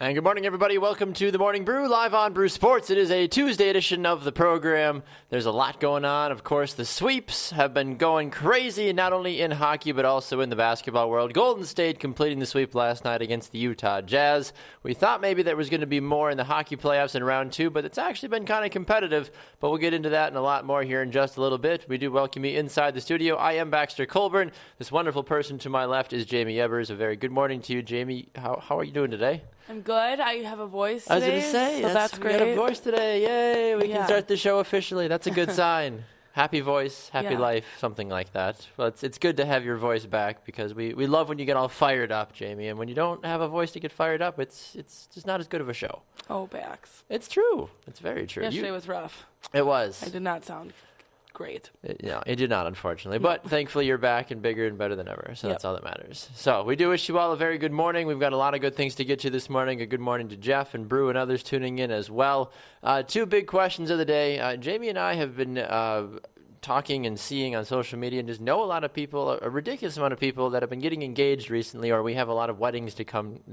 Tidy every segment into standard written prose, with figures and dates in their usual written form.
And good morning, everybody. Welcome to the Morning Brew, live on Brew Sports. It is a Tuesday edition of the program. There's a lot going on. Of course, the sweeps have been going crazy, not only in hockey, but also in the basketball world. Golden State completing the sweep last night against the Utah Jazz. We thought maybe there was going to be more in the hockey playoffs in round two, but it's actually been kind of competitive. But we'll get into that and a lot more here in just a little bit. We do welcome you inside the studio. I am Baxter Colburn. This wonderful person to my left is Jaymee Evers. A very good morning to you, Jaymee. How are you doing today? I'm good. I have a voice today. I was going to say, so that's great. We got a voice today. Yay, we can start the show officially. That's a good sign. Happy voice, happy life, something like that. Well, it's good to have your voice back because we love when you get all fired up, Jaymee. And when you don't have a voice to get fired up, it's just not as good of a show. Oh, Bax. It's true. It's very true. Yesterday was rough. It was. I did not sound great. It did not, unfortunately. But thankfully, you're back and bigger and better than ever. So that's all that matters. So we do wish you all a very good morning. We've got a lot of good things to get to this morning. A good morning to Jeff and Brew and others tuning in as well. Two big questions of the day. Jaymee and I have been talking and seeing on social media and just know a lot of people, a ridiculous amount of people that have been getting engaged recently, or we have a lot of weddings to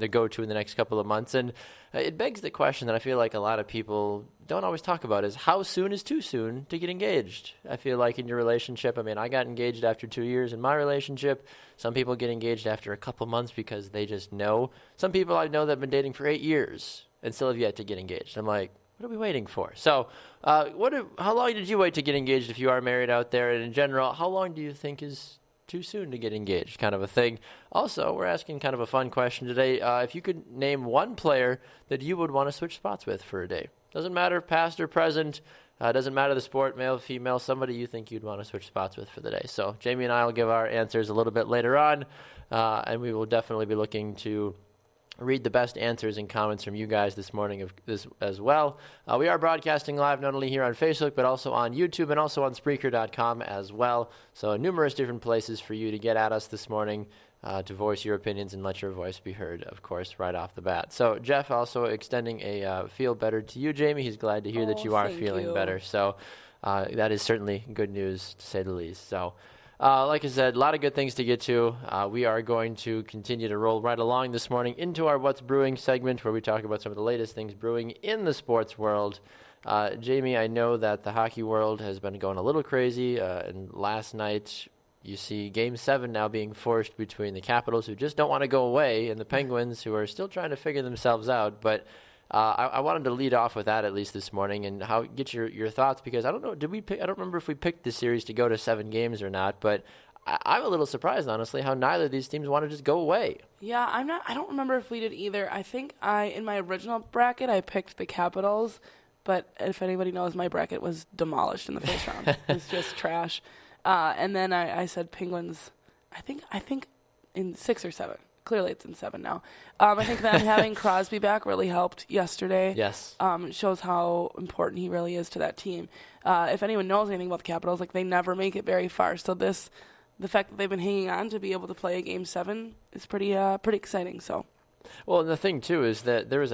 go to in the next couple of months. And it begs the question that I feel like a lot of people don't always talk about is how soon is too soon to get engaged? I feel like in your relationship, I got engaged after 2 years in my relationship. Some people get engaged after a couple months because they just know. Some people I know that have been dating for 8 years and still have yet to get engaged. I'm like, what are we waiting for? So how long did you wait to get engaged if you are married out there? And in general, how long do you think is too soon to get engaged, kind of a thing? Also, we're asking kind of a fun question today. If you could name one player that you would want to switch spots with for a day. Doesn't matter past or present. Doesn't matter the sport, male, female, somebody you think you'd want to switch spots with for the day. So Jaymee and I will give our answers a little bit later on, and we will definitely be looking to read the best answers and comments from you guys this morning as well. We are broadcasting live not only here on Facebook, but also on YouTube and also on Spreaker.com as well. So numerous different places for you to get at us this morning to voice your opinions and let your voice be heard, of course, right off the bat. So Jeff also extending a feel better to you, Jaymee. He's glad to hear that you are feeling better. So that is certainly good news, to say the least. So like I said, a lot of good things to get to. We are going to continue to roll right along this morning into our What's Brewing segment where we talk about some of the latest things brewing in the sports world. Jaymee, I know that the hockey world has been going a little crazy, and last night you see Game 7 now being forced between the Capitals, who just don't want to go away, and the Penguins, who are still trying to figure themselves out. But I wanted to lead off with that at least this morning and get your thoughts, because I don't know, I don't remember if we picked the series to go to 7 games or not, but I'm a little surprised, honestly, how neither of these teams want to just go away. Yeah, I don't remember if we did either. I think in my original bracket, I picked the Capitals, but if anybody knows, my bracket was demolished in the first round. It's just trash. And then I said Penguins, I think in 6 or 7. Clearly it's in 7 now. I think that having Crosby back really helped yesterday. Yes. It shows how important he really is to that team. If anyone knows anything about the Capitals, they never make it very far. So the fact that they've been hanging on to be able to play a Game 7 is pretty exciting. So. Well, and the thing, too, is that there was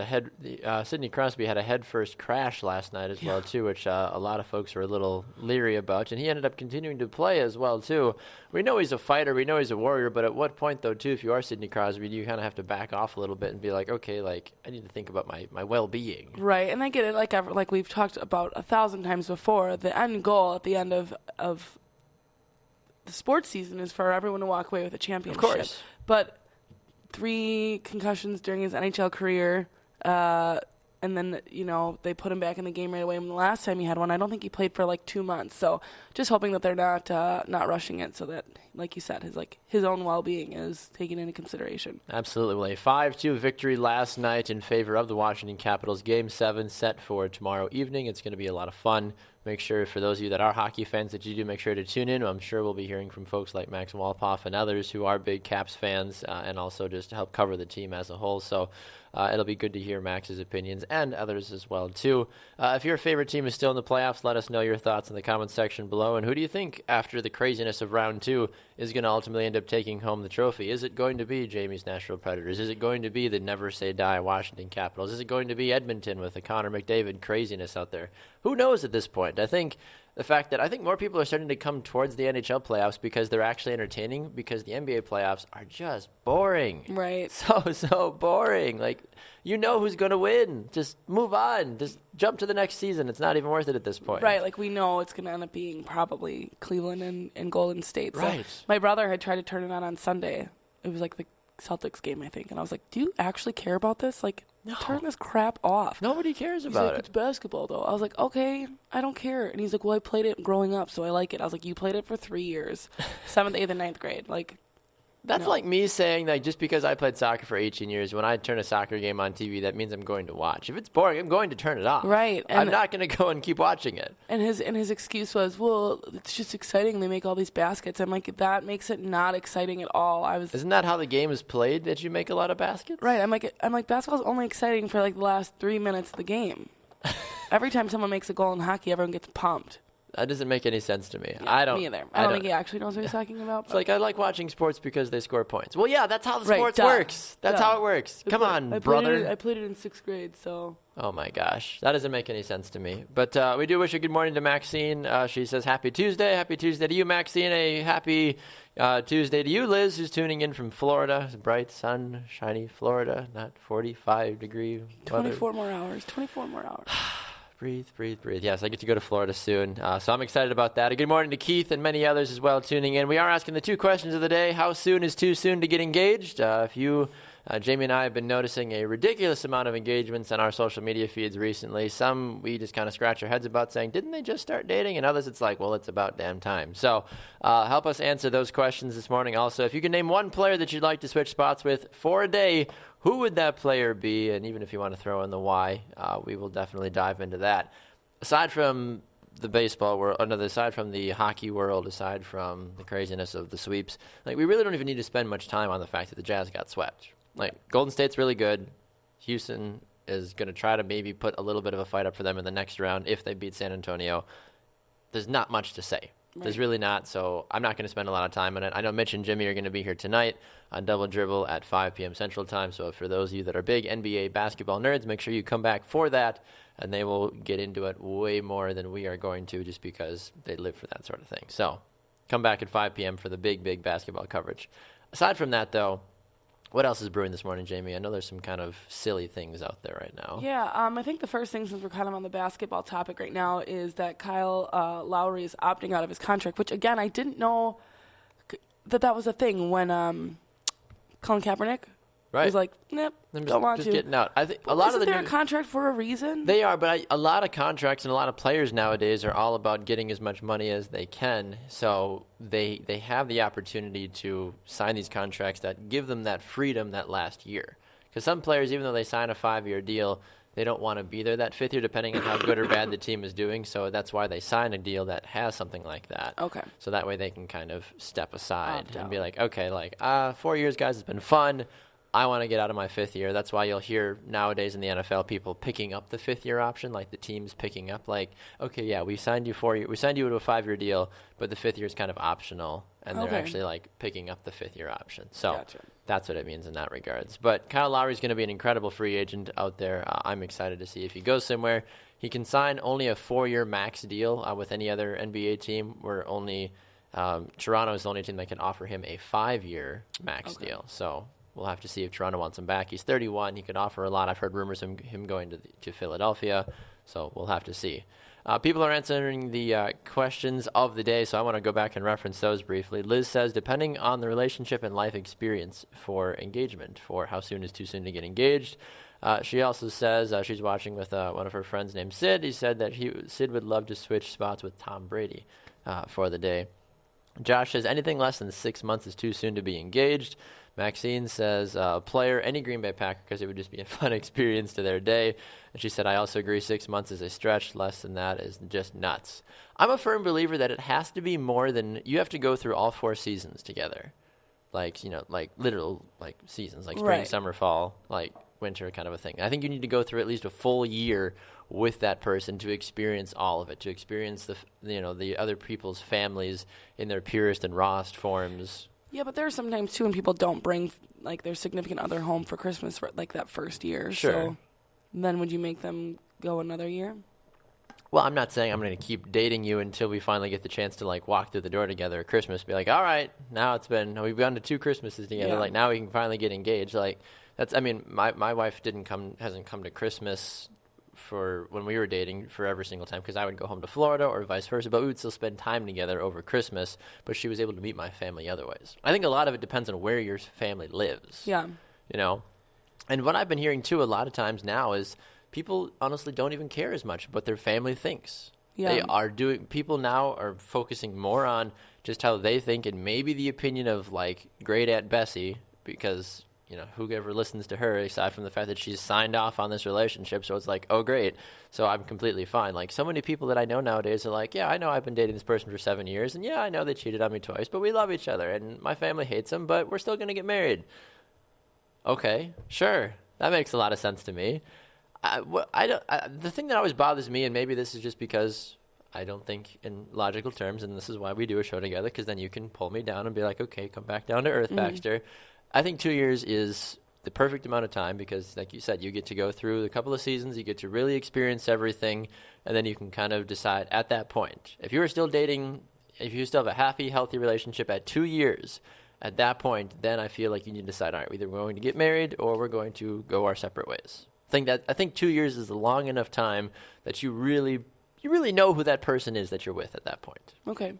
Sidney Crosby had a head-first crash last night as well, too, which a lot of folks were a little leery about, and he ended up continuing to play as well, too. We know he's a fighter, we know he's a warrior, but at what point, though, too, if you are Sidney Crosby, do you kind of have to back off a little bit and be like, okay, I need to think about my well-being. Right, and I get it, like we've talked about 1,000 times before, the end goal at the end of the sports season is for everyone to walk away with a championship. Of course. But 3 concussions during his NHL career, and then, they put him back in the game right away. And the last time he had one, I don't think he played for 2 months. So just hoping that they're not rushing it, so that, like you said, his own well-being is taken into consideration. Absolutely. Well, a 5-2 victory last night in favor of the Washington Capitals. Game 7 set for tomorrow evening. It's going to be a lot of fun. Make sure, for those of you that are hockey fans, that you do make sure to tune in. I'm sure we'll be hearing from folks like Max Walpoff and others who are big Caps fans and also just to help cover the team as a whole. So it'll be good to hear Max's opinions and others as well, too. If your favorite team is still in the playoffs, let us know your thoughts in the comments section below. And who do you think, after the craziness of round 2, is going to ultimately end up taking home the trophy? Is it going to be Jamie's Nashville Predators? Is it going to be the never say die Washington Capitals? Is it going to be Edmonton with the Connor McDavid craziness out there? Who knows at this point? I think the fact that I think more people are starting to come towards the NHL playoffs because they're actually entertaining, because the NBA playoffs are just boring. Right. So boring. Like, you know who's going to win. Just move on. Just jump to the next season. It's not even worth it at this point. Right. Like, we know it's going to end up being probably Cleveland and Golden State. So right. My brother had tried to turn it on Sunday. It was like the Celtics game, I think. And I was like, do you actually care about this? Like, no. Turn this crap off. Nobody cares about he's like, it. It's basketball, though. I was like, okay, I don't care. And he's like, well, I played it growing up, so I like it. I was like, you played it for 3 years, 7th, 8th, and 9th grade. Like, that's no. like me saying that just because I played soccer for 18 years, when I turn a soccer game on TV, that means I'm going to watch. If it's boring, I'm going to turn it off. Right. I'm not going to go and keep watching it. And his excuse was, well, it's just exciting. They make all these baskets. I'm like, that makes it not exciting at all. Isn't that how the game is played, that you make a lot of baskets? Right. I'm like, basketball's only exciting for like the last 3 minutes of the game. Every time someone makes a goal in hockey, everyone gets pumped. That doesn't make any sense to me. Yeah, I don't. Me either. I don't think he actually knows what he's talking about. It's like, I like watching sports because they score points. Well, yeah, that's how the right, sports duh. works. That's Duh. how it works. Come on, brother. I played it in 6th grade, so. Oh, my gosh. That doesn't make any sense to me. But we do wish a good morning to Maxine. She says, happy Tuesday. Happy Tuesday to you, Maxine. A happy Tuesday to you, Liz, who's tuning in from Florida. It's bright, sunshiny Florida, not 45-degree weather. 24 more hours. 24 more hours. Breathe, breathe, breathe. Yes, I get to go to Florida soon, so I'm excited about that. A good morning to Keith and many others as well tuning in. We are asking the 2 questions of the day. How soon is too soon to get engaged? If you, Jaymee and I have been noticing a ridiculous amount of engagements on our social media feeds recently. Some we just kind of scratch our heads about, saying, didn't they just start dating? And others it's like, well, it's about damn time. So help us answer those questions this morning. Also, if you can name one player that you'd like to switch spots with for a day, who would that player be? And even if you want to throw in the why, we will definitely dive into that. Aside from the baseball world, aside from the hockey world, aside from the craziness of the sweeps, like, we really don't even need to spend much time on the fact that the Jazz got swept. Like, Golden State's really good. Houston is going to try to maybe put a little bit of a fight up for them in the next round if they beat San Antonio. There's not much to say. Right. There's really not, so I'm not going to spend a lot of time on it. I know Mitch and Jimmy are going to be here tonight on Double Dribble at 5 p.m. Central Time, so for those of you that are big NBA basketball nerds, make sure you come back for that, and they will get into it way more than we are going to, just because they live for that sort of thing. So come back at 5 p.m. for the big basketball coverage. Aside from that, though, what else is brewing this morning, Jaymee? I know there's some kind of silly things out there right now. Yeah, I think the first thing, since we're kind of on the basketball topic right now, is that Kyle Lowry is opting out of his contract, which, again, I didn't know that was a thing when Colin Kaepernick was like, nope, don't want to. Just getting out. I think a lot isn't there a contract for a reason? They are, but a lot of contracts and a lot of players nowadays are all about getting as much money as they can. So they have the opportunity to sign these contracts that give them that freedom that last year. Because some players, even though they sign a 5-year deal, they don't want to be there that 5th year, depending on how good or bad the team is doing. So that's why they sign a deal that has something like that. Okay. So that way they can kind of step aside and be like, okay, 4 years, guys, it's been fun. I want to get out of my 5th year. That's why you'll hear nowadays in the NFL people picking up the 5th year option, like the teams picking up, like, okay, yeah, we signed you to a 5-year deal, but the 5th year is kind of optional, and they're actually like picking up the 5th year option. So That's what it means in that regards. But Kyle Lowry is going to be an incredible free agent out there. I'm excited to see if he goes somewhere. He can sign only a 4-year max deal with any other NBA team. Where only Toronto is the only team that can offer him a 5-year max deal. So we'll have to see if Toronto wants him back. He's 31. He could offer a lot. I've heard rumors of him going to Philadelphia, so we'll have to see. People are answering the questions of the day, so I want to go back and reference those briefly. Liz says, depending on the relationship and life experience for engagement, for how soon is too soon to get engaged. She also says she's watching with one of her friends named Sid. He said that Sid would love to switch spots with Tom Brady for the day. Josh says, anything less than 6 months is too soon to be engaged. Maxine says, player, any Green Bay Packer, because it would just be a fun experience to their day. And she said, I also agree 6 months is a stretch. Less than that is just nuts. I'm a firm believer that it has to be more than, you have to go through all 4 seasons together. Like literal, seasons, like spring, summer, fall, winter kind of a thing. I think you need to go through at least a full year with that person to experience all of it, to experience the other people's families in their purest and rawest forms. Yeah, but there are sometimes, too, when people don't bring, their significant other home for Christmas for, that first year. Sure. So then would you make them go another year? well, I'm not saying I'm going to keep dating you until we finally get the chance to like walk through the door together at Christmas. Be like, all right, now we've gone to 2 Christmases together. Yeah. Like now we can finally get engaged. Like I mean, my wife hasn't come to Christmas for when we were dating for every single time because I would go home to Florida or vice versa, but we would still spend time together over Christmas. But she was able to meet my family other ways. I think a lot of it depends on where your family lives. Yeah. You know, and what I've been hearing too a lot of times now is people honestly don't even care as much what their family thinks. Yeah. People now are focusing more on just how they think and maybe the opinion of like great Aunt Bessie because, you know, whoever listens to her aside from the fact that she's signed off on this relationship. So it's like, oh, great. So I'm completely fine. Like so many people that I know nowadays are like, yeah, I know I've been dating this person for 7 years and yeah, I know they cheated on me twice, but we love each other and my family hates them, but we're still going to get married. Okay, sure. That makes a lot of sense to me. The thing that always bothers me, and maybe this is just because I don't think in logical terms, and this is why we do a show together, because then you can pull me down and be like, okay, come back down to earth, Baxter. I think 2 years is the perfect amount of time because, like you said, you get to go through a couple of seasons, you get to really experience everything, and then you can kind of decide at that point. If you still have a happy, healthy relationship at 2 years, at that point, then I feel like you need to decide, all right, either we're going to get married or we're going to go our separate ways. I think 2 years is a long enough time that you really know who that person is that you're with at that point. Okay.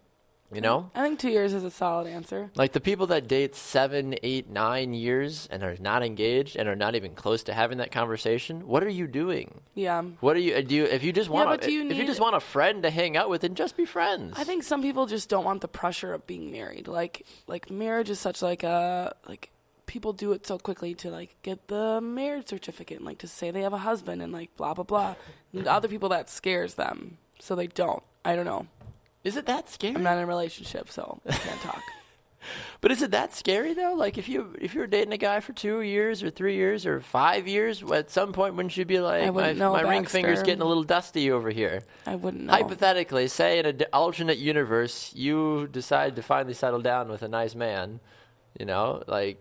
You know? I think 2 years is a solid answer. Like the people that date 7, 8, 9 years and are not engaged and are not even close to having that conversation, what are you doing? Yeah. What are you if you just want if you just want a friend to hang out with, then just be friends. I think some people just don't want the pressure of being married. Like marriage is such people do it so quickly to like get the marriage certificate and like to say they have a husband and like blah blah blah. And other people that scares them, so they don't. I don't know. Is it that scary? I'm not in a relationship, so I can't talk. But is it that scary though? Like if you're dating a guy for 2 years or 3 years or 5 years, at some point wouldn't you be like, my ring finger's getting a little dusty over here? I wouldn't know. Hypothetically, say in an alternate universe, you decide to finally settle down with a nice man, you know, like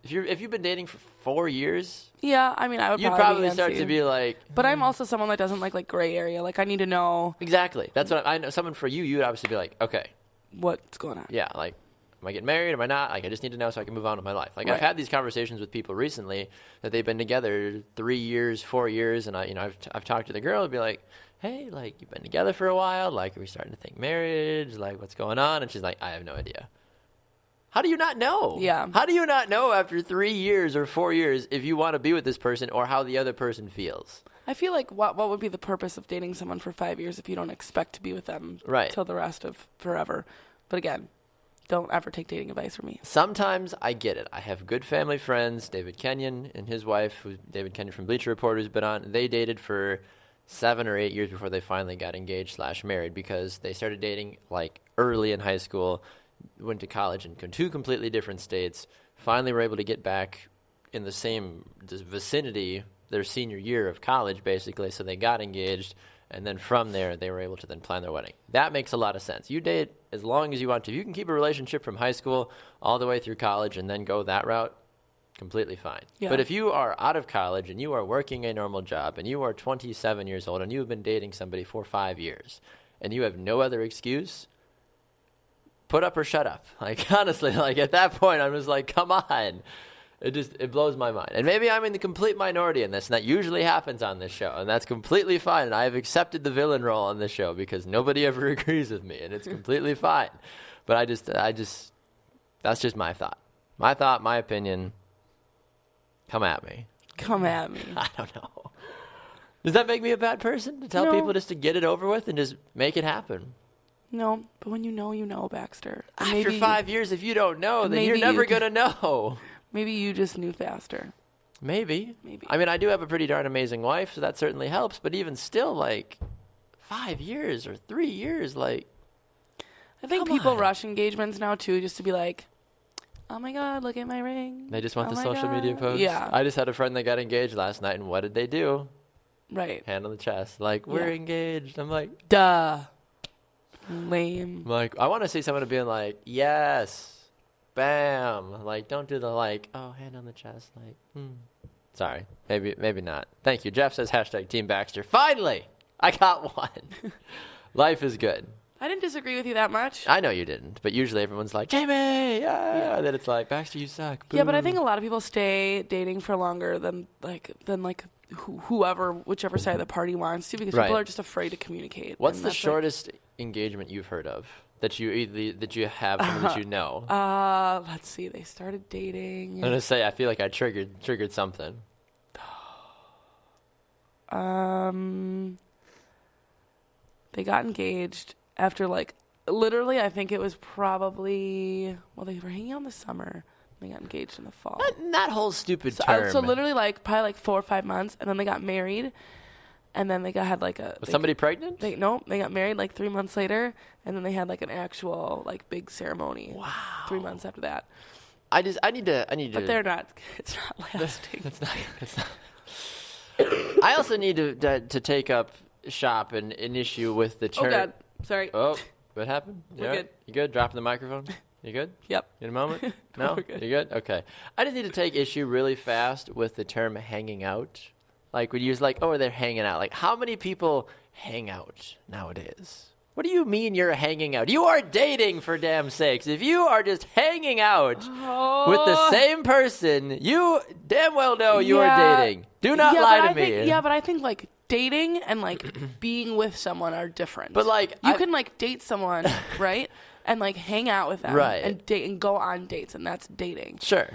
if you've been dating for 4 years, yeah, I mean, you'd probably start to be like. But I'm also someone that doesn't like gray area. Like I need to know exactly. That's what I know. Someone for you, you'd obviously be like, okay, what's going on? Yeah, like. Am I getting married? Am I not? Like, I just need to know so I can move on with my life. Like, right. I've had these conversations with people recently that they've been together 3 years, 4 years, and I've talked to the girl and be like, hey, like, you've been together for a while. Like, are we starting to think marriage? Like, what's going on? And she's like, I have no idea. How do you not know? Yeah. How do you not know after 3 years or 4 years if you want to be with this person or how the other person feels? I feel like what would be the purpose of dating someone for 5 years if you don't expect to be with them till the rest of forever? But again, don't ever take dating advice from me. Sometimes I get it. I have good family friends. David Kenyon and his wife, David Kenyon from Bleacher Report, who's been on, they dated for 7 or 8 years before they finally got engaged/married because they started dating like early in high school, went to college in 2 completely different states, finally were able to get back in the same vicinity their senior year of college, basically, so they got engaged. And then from there, they were able to then plan their wedding. That makes a lot of sense. You date as long as you want to. You can keep a relationship from high school all the way through college and then go that route, completely fine. Yeah. But if you are out of college and you are working a normal job and you are 27 years old and you have been dating somebody for 5 years and you have no other excuse, put up or shut up. Like, honestly, like at that point, I'm just like, come on. It blows my mind. And maybe I'm in the complete minority in this, and that usually happens on this show, and that's completely fine. And I have accepted the villain role on this show because nobody ever agrees with me, and it's completely fine. But I just that's just my thought. My opinion. Come at me. Come at me. I don't know. Does that make me a bad person to tell people just to get it over with and just make it happen? No, but when you know, Baxter. After 5 years, if you don't know, then you're never going to know. Maybe you just knew faster. Maybe. I mean, I do have a pretty darn amazing wife, so that certainly helps. But even still, like, 5 years or 3 years, like, I think people rush engagements now, too, just to be like, oh, my God, look at my ring. They just want the social media post. Yeah. I just had a friend that got engaged last night, and what did they do? Right. Hand on the chest. Like, we're engaged. I'm like, duh. Lame. Like, I want to see someone being like, yes. Bam. Like, don't do the like, oh, hand on the chest. Like, Sorry. Maybe not. Thank you. Jeff says hashtag Team Baxter. Finally. I got one. Life is good. I didn't disagree with you that much. I know you didn't, but usually everyone's like, Jaymee, yeah. And then it's like, Baxter, you suck. Boo. Yeah, but I think a lot of people stay dating for longer than whichever side of the party wants to, because people are just afraid to communicate. What's the shortest engagement you've heard of that you have someone that you know? Let's see. They started dating. I'm gonna say I feel like I triggered something. They got engaged after literally, I think it was probably, they were hanging out in the summer. They got engaged in the fall. That whole stupid term. So literally probably 4 or 5 months, and then they got married, and then Was somebody pregnant? They got married 3 months later, and then they had an actual big ceremony. Wow. 3 months after that. I need to. But they're not. It's not lasting. It's not. I also need to take up shop and an issue with the term. Oh God, sorry. Oh, what happened? We're good. You good? Dropping the microphone? You good? Yep. In a moment? No? We're good. You good? Okay. I just need to take issue really fast with the term hanging out. When you use they're hanging out. How many people hang out nowadays? What do you mean you're hanging out? You are dating, for damn sakes. If you are just hanging out with the same person, you damn well know you are dating. Do not lie to me. But I think dating and being with someone are different. But you can date someone, right? And hang out with them, right? And date and go on dates, and that's dating. Sure.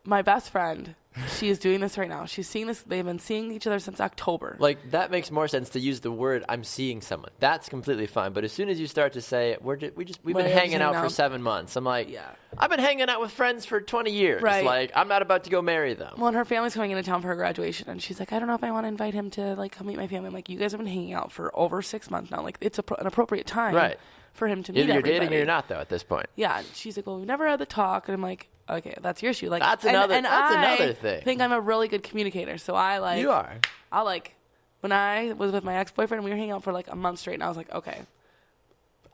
My best friend, she is doing this right now. She's seeing this. They've been seeing each other since October. That makes more sense to use the word "I'm seeing someone." That's completely fine. But as soon as you start to say we've been hanging out for 7 months, I'm like, yeah. I've been hanging out with friends for 20 years. Right. I'm not about to go marry them. Well, and her family's coming into town for her graduation, and she's like, I don't know if I want to invite him to come meet my family. I'm like, you guys have been hanging out for over 6 months now. It's an appropriate time, right, for him to meet Either you're everybody. dating or you're not, though. At this point, yeah. And she's like, well, we've never had the talk, and I'm like, okay, that's your issue. That's another thing. I think I'm a really good communicator, so You are. When I was with my ex-boyfriend, we were hanging out for a month straight, and I was like, okay.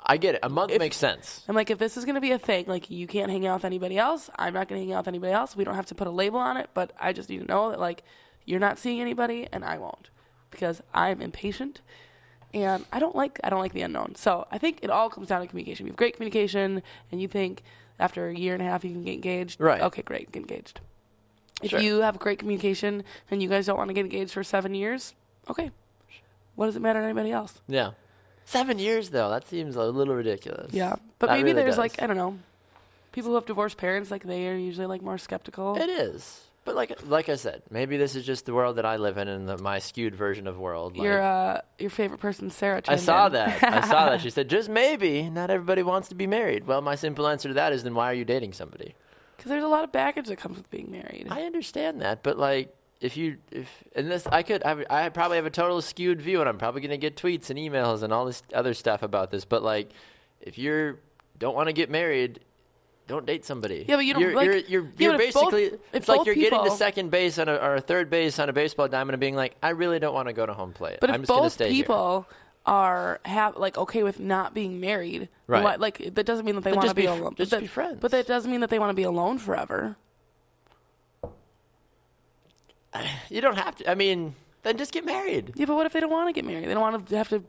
I get it. A month makes sense. I'm like, if this is going to be a thing, you can't hang out with anybody else. I'm not going to hang out with anybody else. We don't have to put a label on it, but I just need to know that, you're not seeing anybody, and I won't, because I'm impatient, and I don't like the unknown. So I think it all comes down to communication. You have great communication, and you think after a year and a half you can get engaged. Right. Okay, great, get engaged. If Sure. you have great communication and you guys don't want to get engaged for 7 years, okay. What does it matter to anybody else? Yeah. 7 years, though. That seems a little ridiculous. Yeah. But that maybe really there's does. I don't know, people who have divorced parents, they are usually more skeptical. It is. But like I said, maybe this is just the world that I live in and my skewed version of world. Your favorite person, Sarah, I saw that. She said, just maybe, not everybody wants to be married. Well, my simple answer to that is, then why are you dating somebody? Because there's a lot of baggage that comes with being married. I understand that, but I probably have a total skewed view, and I'm probably going to get tweets and emails and all this other stuff about this. But if you don't want to get married, don't date somebody. Yeah, but you don't. You're basically. It's like you're getting to second base or third base on a baseball diamond and being like, I really don't want to go to home plate. But I'm if just going to both stay people are okay with not being married, right? That doesn't mean that they want to be alone. Just be friends. But that doesn't mean that they want to be alone forever. You don't have to. I mean, then just get married. Yeah, but what if they don't want to get married? They don't want to have to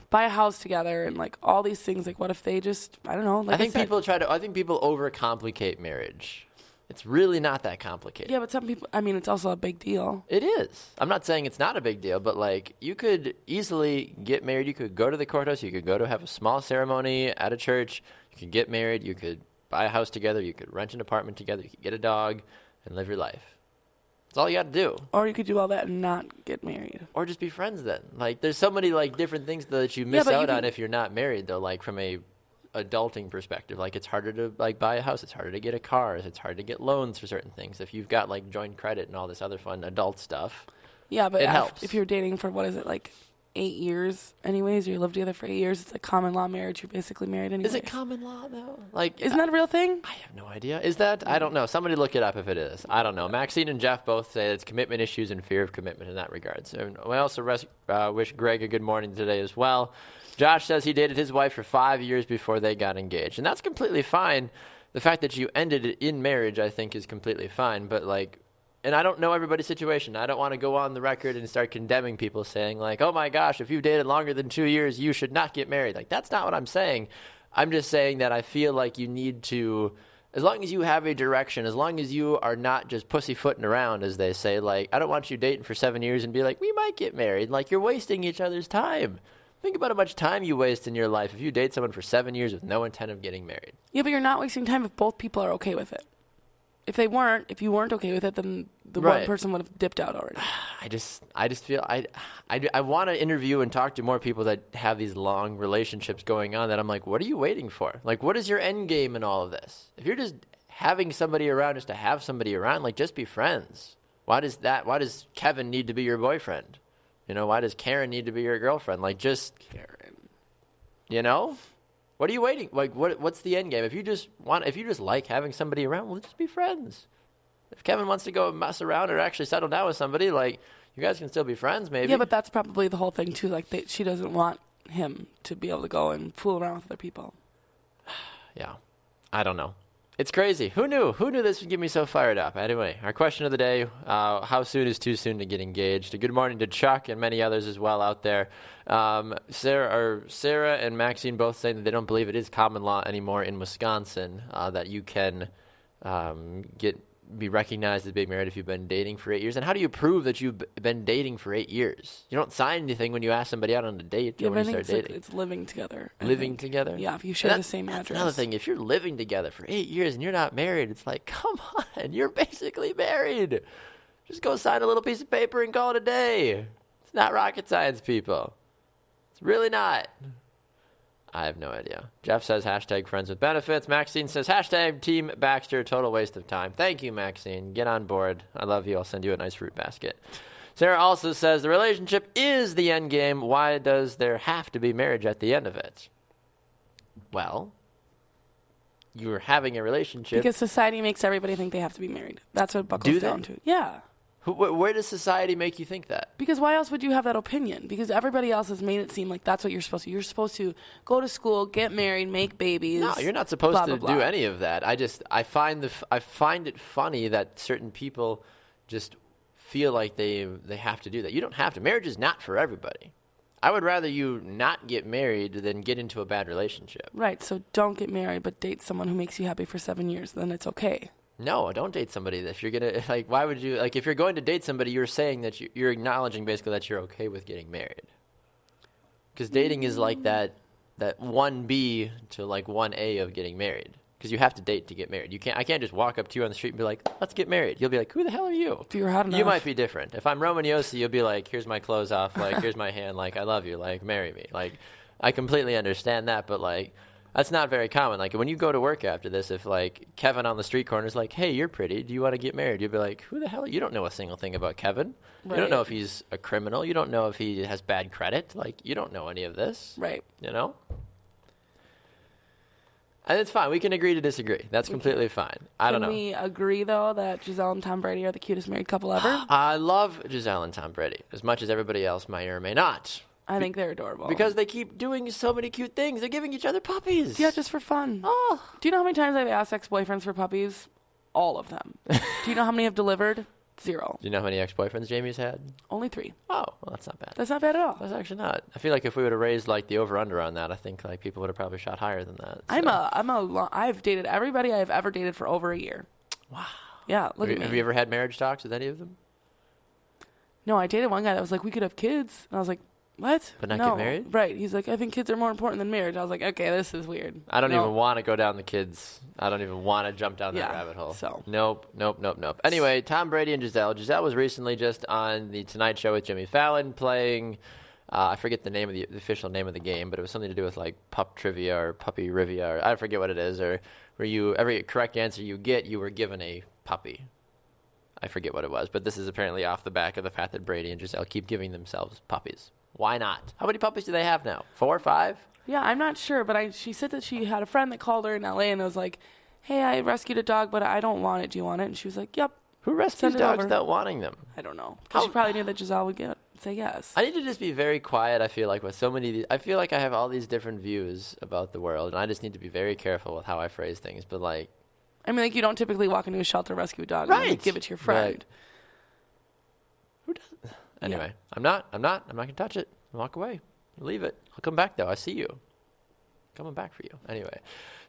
buy a house together and all these things. What if they just, I don't know. I think people overcomplicate marriage. It's really not that complicated. Yeah, but some people, it's also a big deal. It is. I'm not saying it's not a big deal, but you could easily get married. You could go to the courthouse. You could go to have a small ceremony at a church. You could get married. You could buy a house together. You could rent an apartment together. You could get a dog and live your life. That's all you got to do. Or you could do all that and not get married. Or just be friends then. There's so many different things that you miss out on if you're not married, though. From a adulting perspective, it's harder to buy a house. It's harder to get a car. It's hard to get loans for certain things. If you've got joint credit and all this other fun adult stuff. Yeah, but it helps. If you're dating for 8 years, anyways, or you live together for 8 years, it's a common law marriage. You're basically married anyways. Is it common law though? Isn't that a real thing? I have no idea. Is that? I don't know. Somebody look it up if it is. I don't know. Maxine and Jeff both say it's commitment issues and fear of commitment in that regard. So we also wish Greg a good morning today as well. Josh says he dated his wife for 5 years before they got engaged, and that's completely fine. The fact that you ended it in marriage, I think, is completely fine. But and I don't know everybody's situation. I don't want to go on the record and start condemning people saying like, oh my gosh, if you've dated longer than 2 years, you should not get married. Like, that's not what I'm saying. I'm just saying that I feel like you need to, as long as you have a direction, as long as you are not just pussyfooting around, as they say, like, I don't want you dating for 7 years and be like, we might get married. Like, you're wasting each other's time. Think about how much time you waste in your life if you date someone for 7 years with no intent of getting married. Yeah, but you're not wasting time if both people are okay with it. If you weren't okay with it, then the one person would have dipped out already. I just feel I want to interview and talk to more people that have these long relationships going on that I'm like, what are you waiting for? Like, what is your end game in all of this? If you're just having somebody around just to have somebody around, like, just be friends. Why does Kevin need to be your boyfriend? You know, why does Karen need to be your girlfriend? Like, just Karen. You know? What are you waiting? Like, what's the end game? If you just like having somebody around, well, just be friends. If Kevin wants to go mess around or actually settle down with somebody, like, you guys can still be friends, maybe. Yeah, but that's probably the whole thing too. Like, she doesn't want him to be able to go and fool around with other people. Yeah, I don't know. It's crazy. Who knew? Who knew this would get me so fired up? Anyway, our question of the day, how soon is too soon to get engaged? A good morning to Chuck and many others as well out there. Sarah and Maxine both saying that they don't believe it is common law anymore in Wisconsin, that you can be recognized as being married if you've been dating for 8 years. And how do you prove that you've been dating for 8 years? You don't sign anything when you ask somebody out on a date or when you start dating. It's living together. Living together? Yeah, if you share the same address. That's another thing. If you're living together for 8 years and you're not married, it's like, come on, you're basically married. Just go sign a little piece of paper and call it a day. It's not rocket science, people. It's really not. I have no idea. Jeff says hashtag friends with benefits. Maxine says hashtag team Baxter, total waste of time. Thank you, Maxine. Get on board. I love you. I'll send you a nice fruit basket. Sarah also says the relationship is the end game. Why does there have to be marriage at the end of it? Well, you're having a relationship. Because society makes everybody think they have to be married. That's what it buckles down to. Yeah. Where does society make you think that? Because why else would you have that opinion? Because everybody else has made it seem like that's what you're supposed to. You're supposed to go to school, get married, make babies. No, you're not supposed to do any of that. I find it funny that certain people just feel like they have to do that. You don't have to. Marriage is not for everybody. I would rather you not get married than get into a bad relationship. Right. So don't get married, but date someone who makes you happy for 7 years. Then it's okay. No, don't date somebody. If you're gonna why would you if you're going to date somebody, you're saying that you're acknowledging basically that you're okay with getting married. Because dating is like that 1B to like 1A of getting married. Because you have to date to get married. I can't just walk up to you on the street and be like, let's get married. You'll be like, who the hell are you? If you're hot enough. You might be different. If I'm Roman Yossi, you'll be like, here's my clothes off, like here's my hand, like I love you, like marry me. Like I completely understand that, but like that's not very common. Like, when you go to work after this, if, like, Kevin on the street corner is like, hey, you're pretty. Do you want to get married? You'll be like, who the hell? You don't know a single thing about Kevin. Right. You don't know if he's a criminal. You don't know if he has bad credit. Like, you don't know any of this. Right. You know? And it's fine. We can agree to disagree. That's completely fine. I don't know. Can we agree, though, that Giselle and Tom Brady are the cutest married couple ever? I love Giselle and Tom Brady as much as everybody else may or may not. I think they're adorable. Because they keep doing so many cute things. They're giving each other puppies. Yeah, just for fun. Oh. Do you know how many times I've asked ex-boyfriends for puppies? All of them. Do you know how many have delivered? 0. Do you know how many ex-boyfriends Jamie's had? Only 3. Oh, well, that's not bad. That's not bad at all. That's actually not. I feel like if we would have raised like the over/under on that, I think like people would have probably shot higher than that. So. I've dated everybody I've ever dated for over a year. Wow. Yeah, look at me. Have you ever had marriage talks with any of them? No, I dated one guy that was like, we could have kids. And I was like, what? But not get married? Right. He's like, I think kids are more important than marriage. I was like, okay, this is weird. I don't even want to go down the kids. I don't even want to jump down that rabbit hole. So. Nope. Anyway, Tom Brady and Giselle. Giselle was recently just on the Tonight Show with Jimmy Fallon playing, I forget the name of the official name of the game, but it was something to do with like pup trivia or puppy rivia, or I forget what it is, or where every correct answer you get, you were given a puppy. I forget what it was, but this is apparently off the back of the fact that Brady and Giselle keep giving themselves puppies. Why not? How many puppies do they have now? 4 or 5? Yeah, I'm not sure, but she said that she had a friend that called her in L.A. and was like, hey, I rescued a dog, but I don't want it. Do you want it? And she was like, yep. Who rescues dogs without wanting them? I don't know. Because she probably knew that Giselle would say yes. I need to just be very quiet, I feel like, with so many. I feel like I have all these different views about the world, and I just need to be very careful with how I phrase things. But, like, I mean, like, you don't typically walk into a shelter, rescue a dog, and like, give it to your friend. Right. Who does? Anyway, I'm not going to touch it. Walk away. Leave it. I'll come back, though. I see you. Coming back for you. Anyway,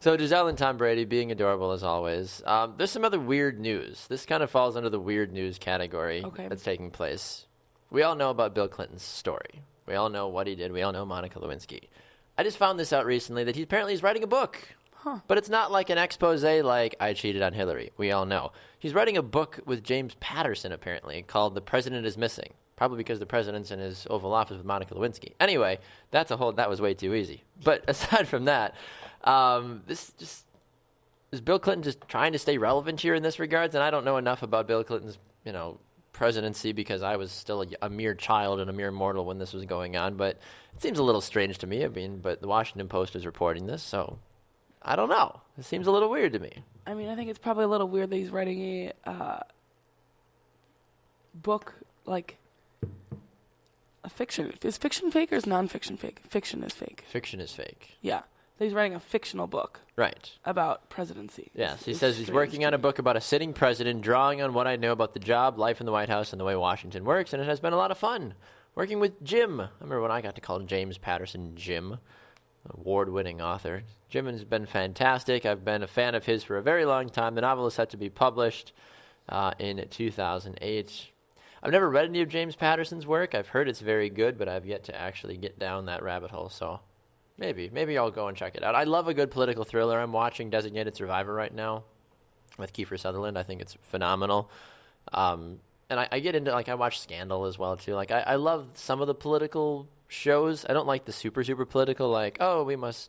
so Giselle and Tom Brady being adorable as always. There's some other weird news. This kind of falls under the weird news category that's taking place. We all know about Bill Clinton's story. We all know what he did. We all know Monica Lewinsky. I just found this out recently that he's writing a book. Huh. But it's not like an expose like I cheated on Hillary. We all know. He's writing a book with James Patterson, apparently, called The President is Missing. Probably because the president's in his Oval Office with Monica Lewinsky. Anyway, that was way too easy. But aside from that, is Bill Clinton just trying to stay relevant here in this regards? And I don't know enough about Bill Clinton's, presidency because I was still a mere child and a mere mortal when this was going on. But it seems a little strange to me. But the Washington Post is reporting this, so I don't know. It seems a little weird to me. I think it's probably a little weird that he's writing a book like. A fiction. Is fiction fake or is nonfiction fake? Fiction is fake. Fiction is fake. Yeah. He's writing a fictional book. Right. About presidency. Yes. He says he's working on a book about a sitting president, drawing on what I know about the job, life in the White House, and the way Washington works, and it has been a lot of fun. Working with Jim. I remember when I got to call James Patterson Jim, award-winning author. Jim has been fantastic. I've been a fan of his for a very long time. The novel is set to be published in 2008. I've never read any of James Patterson's work. I've heard it's very good, but I've yet to actually get down that rabbit hole. So maybe I'll go and check it out. I love a good political thriller. I'm watching Designated Survivor right now with Kiefer Sutherland. I think it's phenomenal. And I get into, I watch Scandal as well, too. I love some of the political shows. I don't like the super, super political, we must,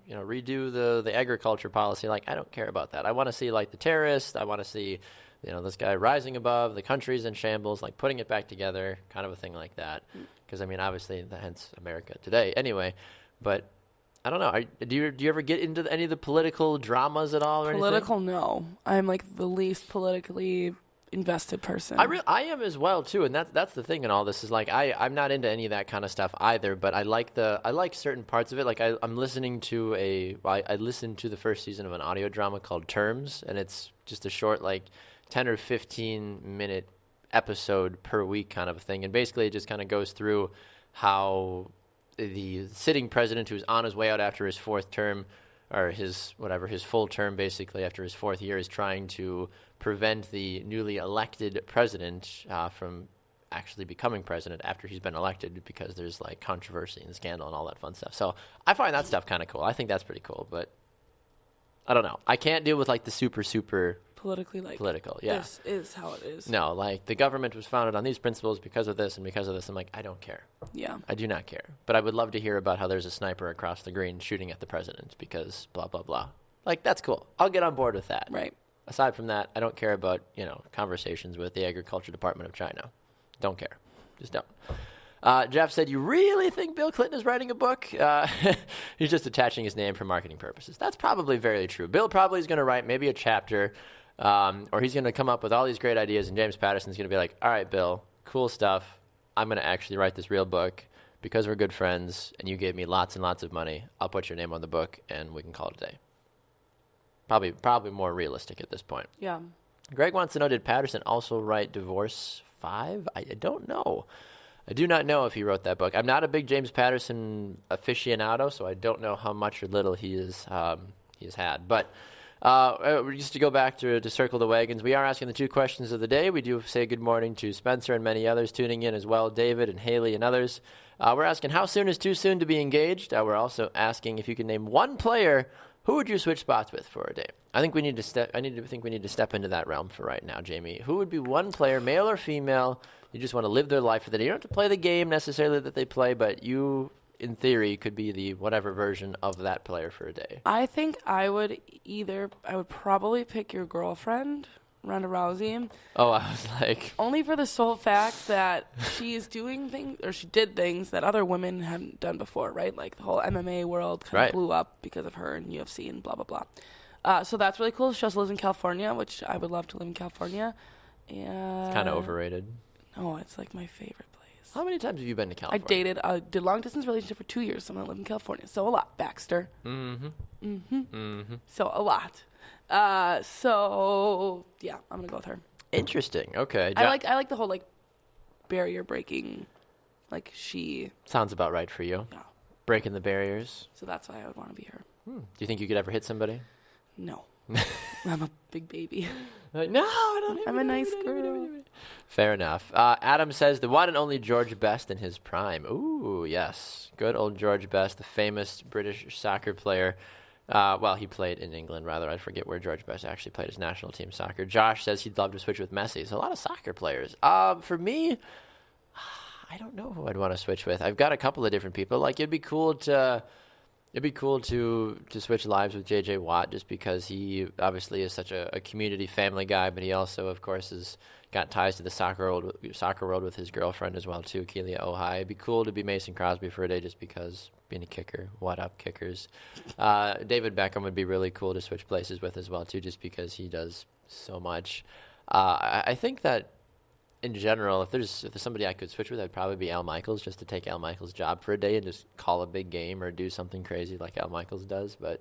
redo the agriculture policy. I don't care about that. I want to see, the terrorists. I want to see... this guy rising above, the country's in shambles, putting it back together, kind of a thing like that. Because, obviously, hence America today. Anyway, but I don't know. Do you ever get into any of the political dramas at all or political, anything? No. I'm, the least politically invested person. I am as well, too, and that's the thing in all this is, I'm not into any of that kind of stuff either, but I like certain parts of it. I'm listening to I listened to the first season of an audio drama called Terms, and it's just a short, 10 or 15 minute episode per week kind of a thing. And basically it just kind of goes through how the sitting president who's on his way out after his fourth term or his full term basically after his fourth year is trying to prevent the newly elected president from actually becoming president after he's been elected because there's controversy and scandal and all that fun stuff. So I find that stuff kind of cool. I think that's pretty cool, but I don't know. I can't deal with the super political. Yeah. This is how it is. No, the government was founded on these principles because of this and because of this. I'm I don't care. Yeah. I do not care. But I would love to hear about how there's a sniper across the green shooting at the president because blah, blah, blah. That's cool. I'll get on board with that. Right. Aside from that, I don't care about, conversations with the Agriculture Department of China. Don't care. Just don't. Jeff said, you really think Bill Clinton is writing a book? He's just attaching his name for marketing purposes. That's probably very true. Bill probably is going to write maybe a chapter, or he's going to come up with all these great ideas, and James Patterson's going to be like, all right, Bill, cool stuff. I'm going to actually write this real book because we're good friends, and you gave me lots and lots of money. I'll put your name on the book, and we can call it a day. Probably more realistic at this point. Yeah. Greg wants to know, did Patterson also write Divorce 5? I don't know. I do not know if he wrote that book. I'm not a big James Patterson aficionado, so I don't know how much or little he has had. But just to go back to circle the wagons, we are asking the two questions of the day. We do say good morning to Spencer and many others tuning in as well, David and Haley and others. We're asking, how soon is too soon to be engaged? We're also asking if you can name one player, who would you switch spots with for a day? I think we need to step into that realm for right now, Jaymee. Who would be one player, male or female? You just want to live their life for the day. You don't have to play the game necessarily that they play, but you, in theory, could be the whatever version of that player for a day. I think I would probably pick your girlfriend, Ronda Rousey. Oh, I was like... Only for the sole fact that she is doing things, or she did things that other women haven't done before, right? The whole MMA world kind of blew up because of her and UFC and blah, blah, blah. So that's really cool. She also lives in California, which I would love to live in California. And it's kind of overrated. No, it's my favorite place. How many times have you been to California? I did long-distance relationship for 2 years, so I'm going to live in California. So a lot. Baxter. So a lot. So yeah, I'm gonna go with her. Interesting. Okay. I like the whole barrier breaking, like she. Sounds about right for you. Yeah. Breaking the barriers. So that's why I would want to be her. Do you think you could ever hit somebody? No. I'm a big baby. No, I don't. I'm a nice girl. Fair enough. Adam says the one and only George Best in his prime. Ooh, yes. Good old George Best, the famous British soccer player. Well, he played in England, rather. I forget where George Best actually played his national team soccer. Josh says he'd love to switch with Messi. So a lot of soccer players. For me, I don't know who I'd want to switch with. I've got a couple of different people. Like, it'd be cool to switch lives with J.J. Watt just because he obviously is such a community family guy, but he also, of course, has got ties to the soccer world with his girlfriend as well, too, Kealia Ohai. It'd be cool to be Mason Crosby for a day just because being a kicker. What up, kickers? David Beckham would be really cool to switch places with as well, too, just because he does so much. I think that in general, if there's somebody I could switch with, I'd probably be Al Michaels, just to take Al Michaels' job for a day and just call a big game or do something crazy like Al Michaels does. But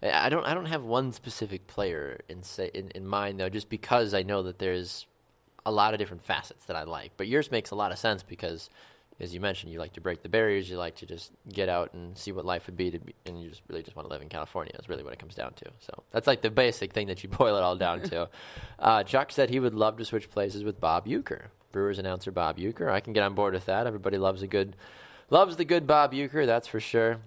I don't have one specific player in mind though, just because I know that there's a lot of different facets that I like. But yours makes a lot of sense because, as you mentioned, you like to break the barriers. You like to just get out and see what life would be, and you just really just want to live in California is really what it comes down to. So that's like the basic thing that you boil it all down to. Chuck said he would love to switch places with Bob Uecker, Brewers announcer Bob Uecker. I can get on board with that. Everybody loves the good Bob Uecker, that's for sure.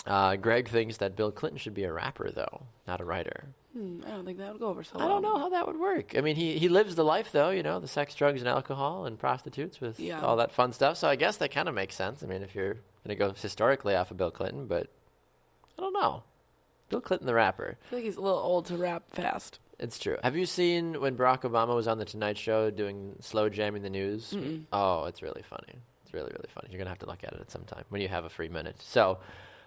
Greg thinks that Bill Clinton should be a rapper, though, not a writer. I don't think that would go over so well. I don't know how that would work. I mean, he lives the life, though, the sex, drugs, and alcohol and prostitutes with all that fun stuff. So I guess that kind of makes sense. I mean, if you're going to go historically off of Bill Clinton, but I don't know. Bill Clinton, the rapper. I feel like he's a little old to rap fast. It's true. Have you seen when Barack Obama was on The Tonight Show doing slow jamming the news? Mm-mm. Oh, it's really funny. It's really, really funny. You're going to have to look at it at some time when you have a free minute. So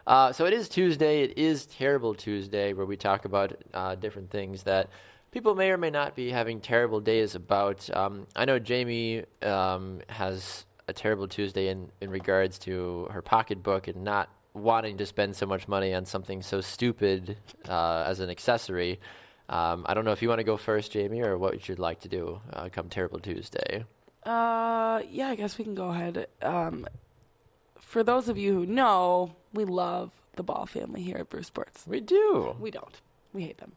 it is Tuesday. It is Terrible Tuesday, where we talk about different things that people may or may not be having terrible days about. I know Jaymee has a terrible Tuesday in regards to her pocketbook and not wanting to spend so much money on something so stupid as an accessory. I don't know if you want to go first, Jaymee, or what you'd like to do come Terrible Tuesday. Yeah, I guess we can go ahead. For those of you who know, we love the Ball family here at Brew Sports. We do. We don't. We hate them.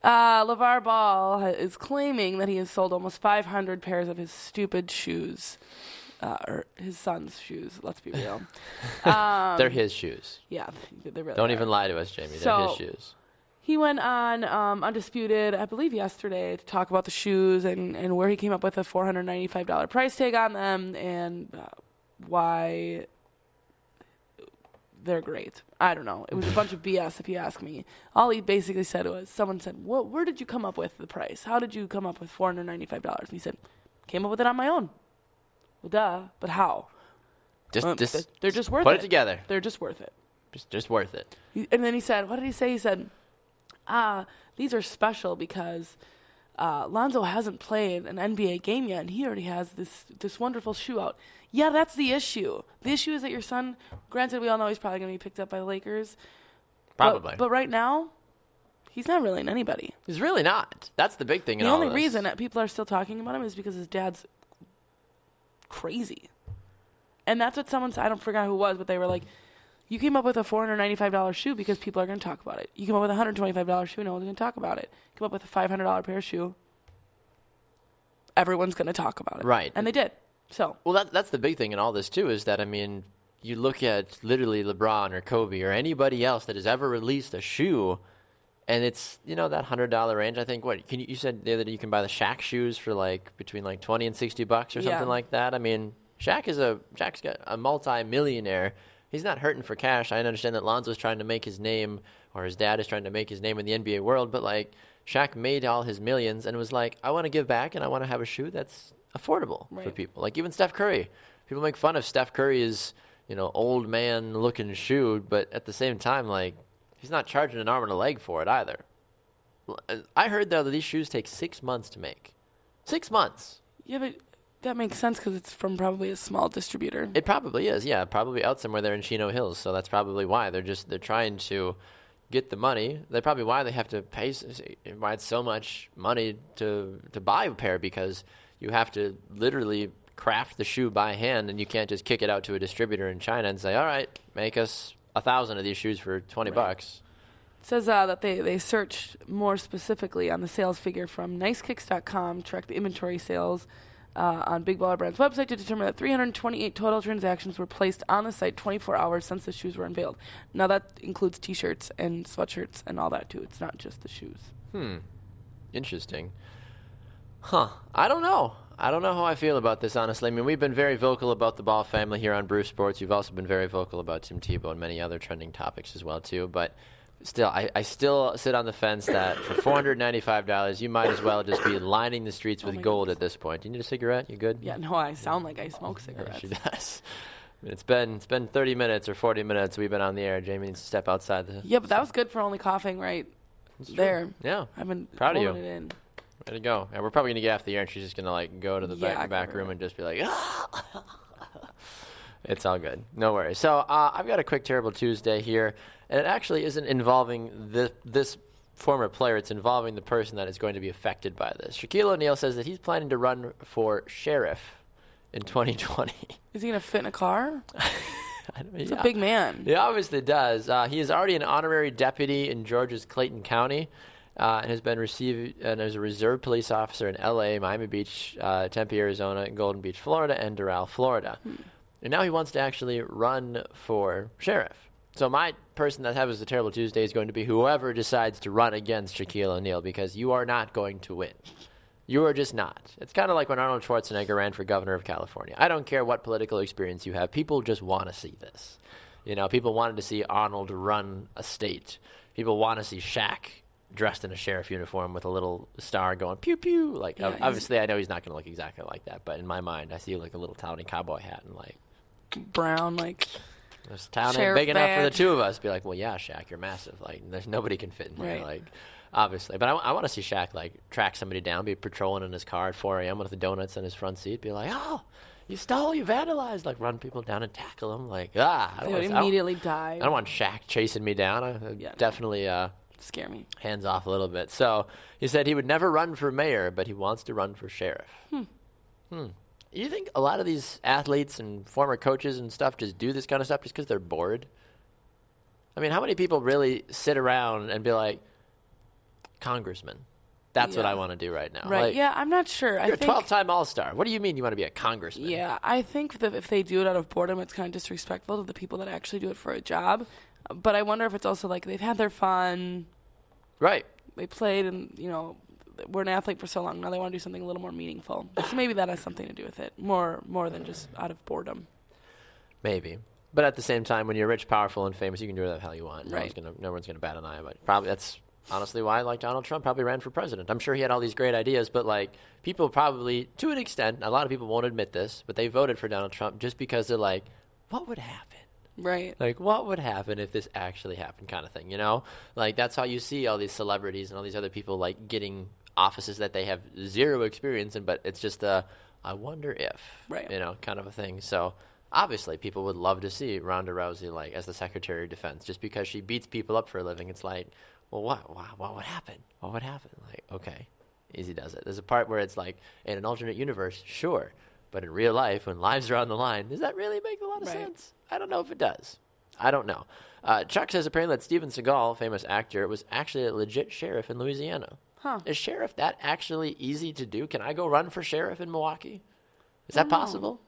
LeVar Ball is claiming that he has sold almost 500 pairs of his stupid shoes. Or his son's shoes, let's be real. They're his shoes. Yeah, they really Don't are. even lie to us, Jaymee. So, they're his shoes. He went on Undisputed, I believe yesterday, to talk about the shoes and where he came up with a $495 price tag on them and why they're great. I don't know. It was a bunch of BS, if you ask me. All he basically said was, someone said, where did you come up with the price? How did you come up with $495? And he said, came up with it on my own. Well, duh, but how? They're just worth it. Put it together. They're just worth it. Just worth it. And then he said, what did he say? He said, these are special because Lonzo hasn't played an NBA game yet, and he already has this wonderful shoe out. Yeah, that's the issue. The issue is that your son, granted, we all know he's probably going to be picked up by the Lakers. Probably. But right now, he's not really in anybody. He's really not. That's the big thing in The all only this. reason that people are still talking about him is because his dad's crazy. And that's what someone said. I don't forget who it was, but they were like, you came up with a $495 shoe because people are going to talk about it. You came up with a $125 shoe, no one's going to talk about it. You come up with a $500 pair of shoe, everyone's going to talk about it. Right. And they did. So. Well, that's the big thing in all this, too, is that, I mean, you look at literally LeBron or Kobe or anybody else that has ever released a shoe, and it's, that $100 range. I think, you said the other day you can buy the Shaq shoes for, between $20 and $60 or something like that. I mean, Shaq's got a multi-millionaire. He's not hurting for cash. I understand that Lonzo's trying to make his name, or his dad is trying to make his name in the NBA world, but Shaq made all his millions and was like, I want to give back and I want to have a shoe that's affordable for people. Even Steph Curry. People make fun of Steph Curry's, old man looking shoe, but at the same time, he's not charging an arm and a leg for it either. I heard though that these shoes take 6 months to make. 6 months. Yeah, but that makes sense because it's from probably a small distributor. It probably is, yeah. Probably out somewhere there in Chino Hills. So that's probably why. They're trying to get the money. That's probably why they have to pay, why it's so much money to buy a pair, because you have to literally craft the shoe by hand, and you can't just kick it out to a distributor in China and say, all right, make us 1,000 of these shoes for $20. It says that they searched more specifically on the sales figure from nicekicks.com, tracked the inventory sales on Big Baller Brand's website to determine that 328 total transactions were placed on the site 24 hours since the shoes were unveiled. Now that includes T-shirts and sweatshirts and all that too. It's not just the shoes. Interesting. I don't know how I feel about this, honestly. I mean, we've been very vocal about the Ball family here on Brew Sports. You've also been very vocal about Tim Tebow and many other trending topics as well, too. But still, I still sit on the fence that for $495, you might as well just be lining the streets with gold at this point. Do you need a cigarette? You good? Yeah, no, I sound like I smoke cigarettes. She does. I mean, it's been 30 minutes or 40 minutes we've been on the air. Jaymee needs to step outside the... Yeah, but that was good for only coughing right there. Yeah. I've been proud of you. It in. Way to go. And we're probably going to get off the air, and she's just going to, like, go to the back room and just be like, It's all good. No worries. So I've got a quick Terrible Tuesday here, and it actually isn't involving this former player. It's involving the person that is going to be affected by this. Shaquille O'Neal says that he's planning to run for sheriff in 2020. Is he going to fit in a car? He's a big man. He obviously does. He is already an honorary deputy in Georgia's Clayton County. And has been received as a reserve police officer in L.A., Miami Beach, Tempe, Arizona, Golden Beach, Florida, and Doral, Florida. And now he wants to actually run for sheriff. So my person that has the Terrible Tuesday is going to be whoever decides to run against Shaquille O'Neal, because you are not going to win. You are just not. It's kind of like when Arnold Schwarzenegger ran for governor of California. I don't care what political experience you have. People just want to see this. You know, people wanted to see Arnold run a state. People want to see Shaq dressed in a sheriff uniform with a little star going pew pew. Like, obviously, I know he's not going to look exactly like that, but in my mind, I see like a little towny cowboy hat and like brown, like this town ain't big enough for the two of us. Be like, well, yeah, Shaq, you're massive. Like, there's nobody can fit in here. Like, obviously, but I want to see Shaq like track somebody down, be patrolling in his car at 4 a.m. with the donuts in his front seat, be like, oh, you stole, you vandalized, like run people down and tackle them. Like, they would immediately die. I don't want Shaq chasing me down. Definitely. Scare me. Hands off a little bit. So he said he would never run for mayor, but he wants to run for sheriff. You think a lot of these athletes and former coaches and stuff just do this kind of stuff just because they're bored? I mean, how many people really sit around and be like, congressman, that's what I want to do right now? Right, like, yeah, I'm not sure. You're a 12-time All-Star. What do you mean you want to be a congressman? Yeah, I think that if they do it out of boredom, it's kind of disrespectful to the people that actually do it for a job. But I wonder if it's also like they've had their fun. Right. They played and, you know, were an athlete for so long. Now they want to do something a little more meaningful. So maybe that has something to do with it. More than just out of boredom. Maybe. But at the same time, when you're rich, powerful, and famous, you can do whatever the hell you want. Right. No one's going to bat an eye. But probably that's honestly why, like, Donald Trump probably ran for president. I'm sure he had all these great ideas, but, like, people probably, to an extent, a lot of people won't admit this, but they voted for Donald Trump just because they're like, what would happen? Right. Like, what would happen if this actually happened kind of thing, you know? Like, that's how you see all these celebrities and all these other people, like, getting offices that they have zero experience in, but it's just a, I wonder if, you know, kind of a thing. So, obviously, people would love to see Ronda Rousey, like, as the Secretary of Defense, just because she beats people up for a living. It's like, well, what would happen? What would happen? Like, okay, easy does it. There's a part where it's like, in an alternate universe, sure. But in real life, when lives are on the line, does that really make a lot of sense? I don't know if it does. I don't know. Chuck says apparently that Steven Seagal, famous actor, was actually a legit sheriff in Louisiana. Is sheriff that actually easy to do? Can I go run for sheriff in Milwaukee? Is that possible?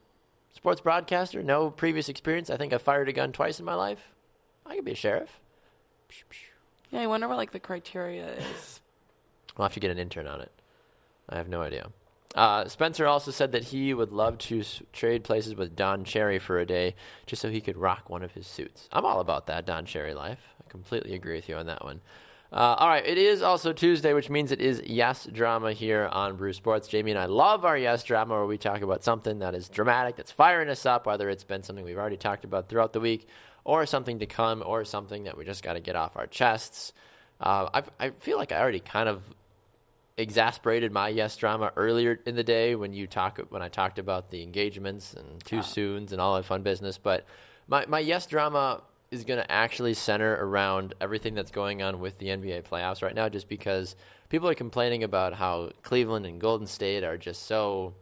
Sports broadcaster, no previous experience. I think I fired a gun twice in my life. I could be a sheriff. Yeah, I wonder what like the criteria is. We'll have to get an intern on it. I have no idea. Spencer also said that he would love to trade places with Don Cherry for a day just so he could rock one of his suits. I'm all about that Don Cherry life. I completely agree with you on that one. All right, it is also Tuesday, which means it is Yes Drama here on Brew Sports. Jaymee and I love our Yes Drama, where we talk about something that is dramatic, that's firing us up, whether it's been something we've already talked about throughout the week, or something to come, or something that we just got to get off our chests. I feel like I already kind of exasperated my Yes Drama earlier in the day when I talked about the engagements and too soons and all that fun business. But my Yes Drama is going to actually center around everything that's going on with the NBA playoffs right now, just because people are complaining about how Cleveland and Golden State are just so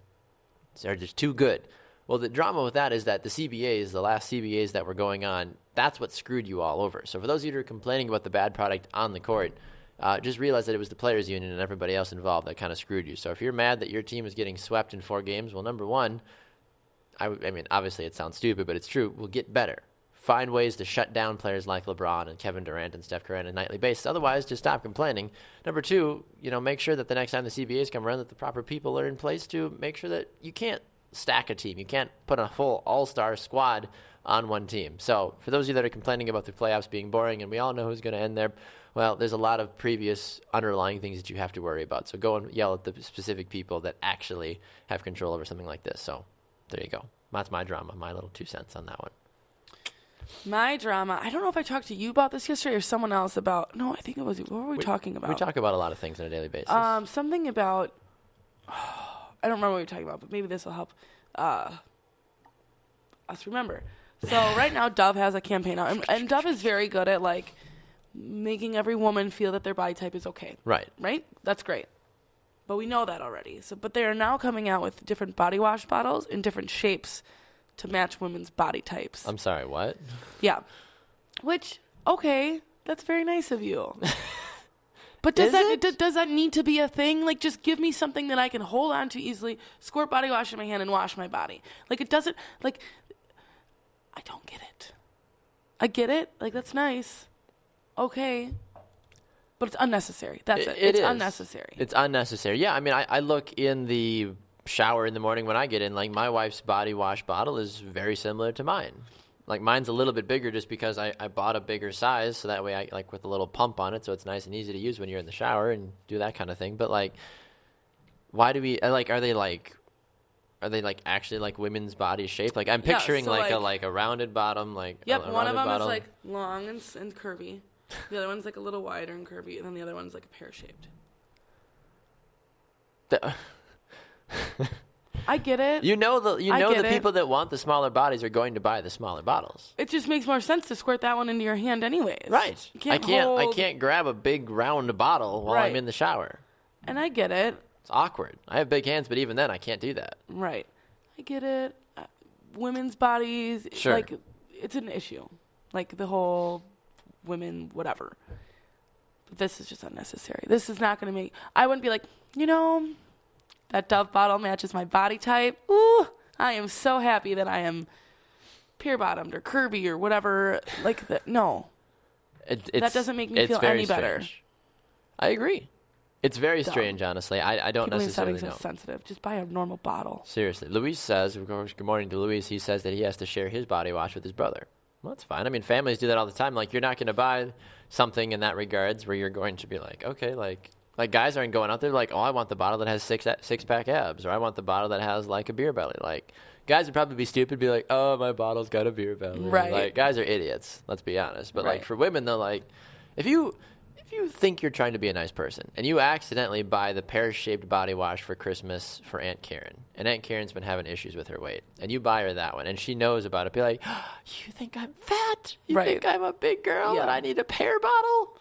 They're just too good. Well, the drama with that is that the CBAs, the last CBAs that were going on, that's what screwed you all over. So for those of you who are complaining about the bad product on the court, just realize that it was the players' union and everybody else involved that kind of screwed you. So if you're mad that your team is getting swept in 4 games, well, number one, I mean, obviously it sounds stupid, but it's true. We'll get better. Find ways to shut down players like LeBron and Kevin Durant and Steph Curry on a nightly basis. Otherwise, just stop complaining. Number two, make sure that the next time the CBAs come around that the proper people are in place to make sure that you can't stack a team. You can't put a full all-star squad on one team. So for those of you that are complaining about the playoffs being boring, and we all know who's going to end there, well, there's a lot of previous underlying things that you have to worry about. So go and yell at the specific people that actually have control over something like this. So there you go. That's my drama, my little 2 cents on that one. My drama, I don't know if I talked to you about this yesterday or someone else about, no, I think it was you. What were we talking about? We talk about a lot of things on a daily basis. Something about, I don't remember what we were talking about, but maybe this will help us remember. So right now, Dove has a campaign out, and Dove is very good at, making every woman feel that their body type is okay. Right. Right? That's great. But we know that already. But they are now coming out with different body wash bottles in different shapes to match women's body types. I'm sorry, what? Yeah. Which, okay, that's very nice of you. But does that need to be a thing? Just give me something that I can hold on to easily, squirt body wash in my hand and wash my body. It doesn't, I don't get it. I get it. That's nice. Okay. But it's unnecessary. That's it. It's unnecessary. It's unnecessary. Yeah, I mean, I look in the shower in the morning when I get in, my wife's body wash bottle is very similar to mine. Mine's a little bit bigger just because I bought a bigger size, so that way I with a little pump on it, so it's nice and easy to use when you're in the shower and do that kind of thing. But why do we are they actually women's body shape? I'm picturing a rounded bottom, Yep, one of them bottom. is long and curvy. The other one's a little wider and curvy, and then the other one's pear shaped. I get it. The people that want the smaller bodies are going to buy the smaller bottles. It just makes more sense to squirt that one into your hand anyways. Right. I can't grab a big round bottle while I'm in the shower. And I get it. It's awkward. I have big hands, but even then I can't do that. Right. I get it. Women's bodies, sure. It's an issue. The whole women whatever. But this is just unnecessary. This is not going to make I wouldn't be that Dove bottle matches my body type. Ooh, I am so happy that I am pear-bottomed or curvy or whatever. No. That doesn't make me feel any better. I agree. It's very strange, honestly. I don't People necessarily so know. Sensitive. Just buy a normal bottle. Seriously. Luis says, of course, good morning to Luis. He says that he has to share his body wash with his brother. Well, that's fine. I mean, families do that all the time. You're not going to buy something in that regards where you're going to be okay, guys aren't going out there oh, I want the bottle that has six-pack abs, or I want the bottle that has a beer belly. Guys would probably be stupid, be oh, my bottle's got a beer belly. Right. Guys are idiots, let's be honest. But right. For women, though, if you think you're trying to be a nice person and you accidentally buy the pear-shaped body wash for Christmas for Aunt Karen, and Aunt Karen's been having issues with her weight, and you buy her that one, and she knows about it, be you think I'm fat? You right. think I'm a big girl and I need a pear bottle?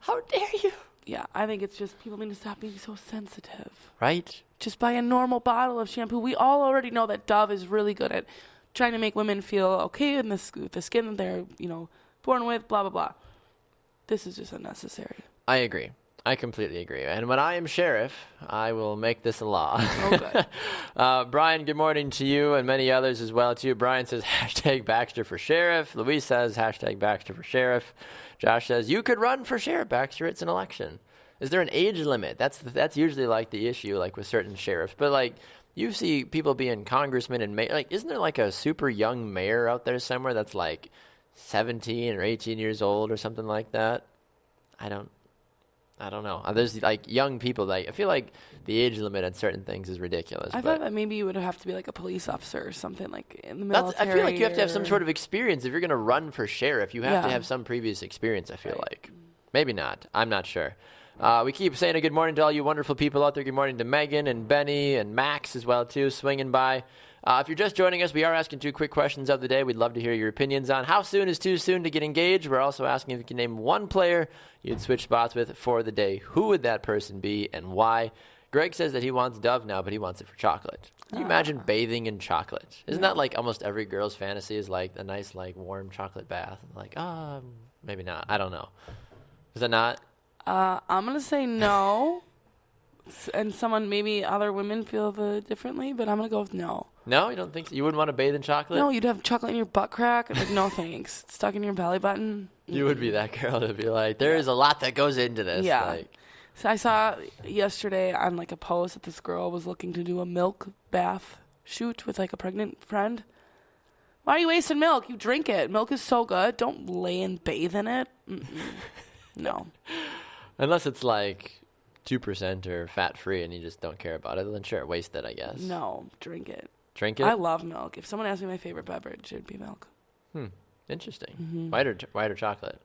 How dare you? Yeah, I think it's just people need to stop being so sensitive. Right? Just buy a normal bottle of shampoo. We all already know that Dove is really good at trying to make women feel okay in the skin that they're, born with, blah, blah, blah. This is just unnecessary. I agree. I completely agree. And when I am sheriff, I will make this a law. Oh, good. Brian, good morning to you and many others as well, too. Brian says, #Baxter for sheriff. Luis says, #Baxter for sheriff. Josh says, you could run for sheriff, Baxter. It's an election. Is there an age limit? That's usually the issue, with certain sheriffs. But you see people being congressmen and mayor. Isn't there a super young mayor out there somewhere that's 17 or 18 years old or something like that? I don't know. There's young people I feel the age limit on certain things is ridiculous. I thought that maybe you would have to be a police officer or something in the military. I feel you have to have some sort of experience. If you're going to run for sheriff, you have to have some previous experience, I feel like. Maybe not. I'm not sure. We keep saying a good morning to all you wonderful people out there. Good morning to Megan and Benny and Max as well, too, swinging by. If you're just joining us, we are asking 2 quick questions of the day. We'd love to hear your opinions on how soon is too soon to get engaged. We're also asking if you can name one player you'd switch spots with for the day. Who would that person be and why? Greg says that he wants Dove now, but he wants it for chocolate. Can you imagine bathing in chocolate? Isn't that like almost every girl's fantasy is like a nice, like warm chocolate bath? Like, maybe not. I don't know. Is that not? I'm going to say no. And maybe other women feel differently, but I'm going to go with no. No? You don't think so? You wouldn't want to bathe in chocolate? No, you'd have chocolate in your butt crack. Like, no thanks. Stuck in your belly button. You would be that girl to be like, there is a lot that goes into this. Yeah. Like, so I saw yesterday on like a post that this girl was looking to do a milk bath shoot with like a pregnant friend. Why are you wasting milk? You drink it. Milk is so good. Don't lay and bathe in it. No. Unless it's like 2% or fat-free and you just don't care about it, then sure, waste it, I guess. No, drink it. Drink it? I love milk. If someone asked me my favorite beverage, it'd be milk. Interesting. Mm-hmm. White or chocolate?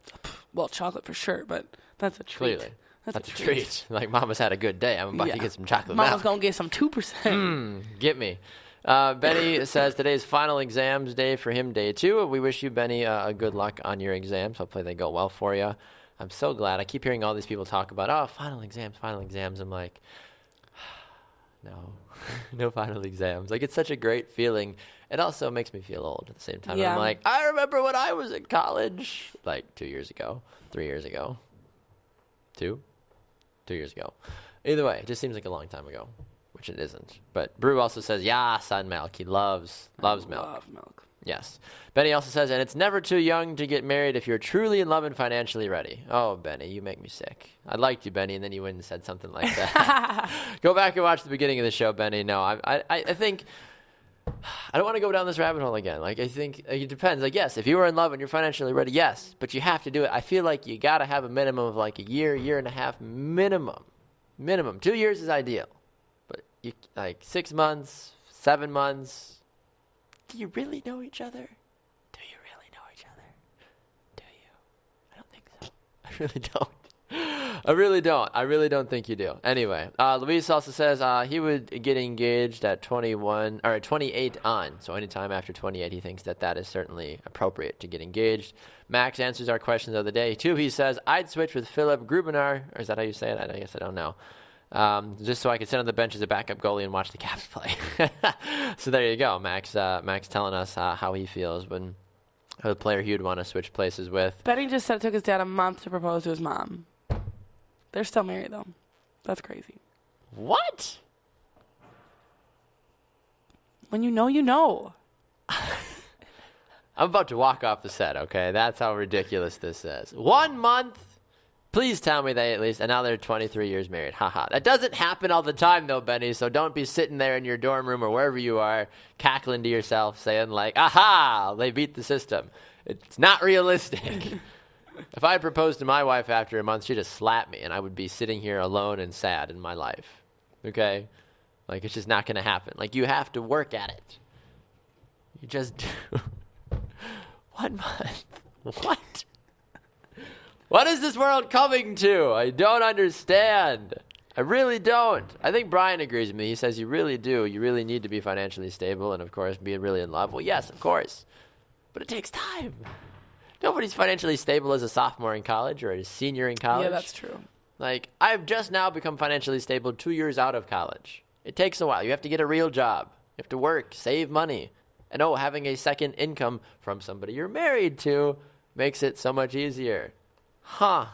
Well, chocolate for sure, but that's a treat. Clearly. That's a treat. Like, Mama's had a good day. I'm about to get some chocolate Mama's milk. going to get some 2%. Get me. Benny says today's final exams day for him, day 2. We wish you, Benny, a good luck on your exams. Hopefully they go well for you. I'm so glad. I keep hearing all these people talk about, final exams. I'm like, no, no final exams. Like, it's such a great feeling. It also makes me feel old at the same time. Yeah. I'm like, I remember when I was in college, like 2 years ago, 3 years ago, 2 years ago. Either way, it just seems like a long time ago, which it isn't. But Brew also says, son milk. He loves milk. Love milk. Yes. Benny also says, and it's never too young to get married if you're truly in love and financially ready. Oh, Benny, you make me sick. I liked you, Benny, and then you went and said something like that. Go back and watch the beginning of the show, Benny. No, I think I don't want to go down this rabbit hole again. Like, I think it depends. Like, yes, if you were in love and you're financially ready, yes, but you have to do it. I feel like you got to have a minimum of like a year and a half minimum. 2 years is ideal. But you like 6 months, 7 months. Do you really know each other? Do you really know each other? Do you? I don't think so. I really don't. I really don't think you do. Anyway, Luis also says he would get engaged at 28 on. So anytime after 28, he thinks that is certainly appropriate to get engaged. Max answers our questions of the day, too. He says, I'd switch with Philip Grubenar. Or is that how you say it? I guess I don't know. Just so I could sit on the bench as a backup goalie and watch the Caps play. So there you go, Max. Max telling us how he feels when the player he would want to switch places with. Benny just said it took his dad a month to propose to his mom. They're still married, though. That's crazy. What? When you know, you know. I'm about to walk off the set, okay? That's how ridiculous this is. 1 month? Please tell me they at least, and now they're 23 years married. Haha. That doesn't happen all the time, though, Benny, so don't be sitting there in your dorm room or wherever you are cackling to yourself saying, like, aha, they beat the system. It's not realistic. If I proposed to my wife after a month, she'd just slap me, and I would be sitting here alone and sad in my life. Okay? Like, it's just not going to happen. Like, you have to work at it. You just do. 1 month. What? What is this world coming to? I don't understand. I really don't. I think Brian agrees with me. He says you really do. You really need to be financially stable and, of course, be really in love. Well, yes, of course. But it takes time. Nobody's financially stable as a sophomore in college or a senior in college. Yeah, that's true. Like, I've just now become financially stable 2 years out of college. It takes a while. You have to get a real job. You have to work, save money. And, having a second income from somebody you're married to makes it so much easier. Huh.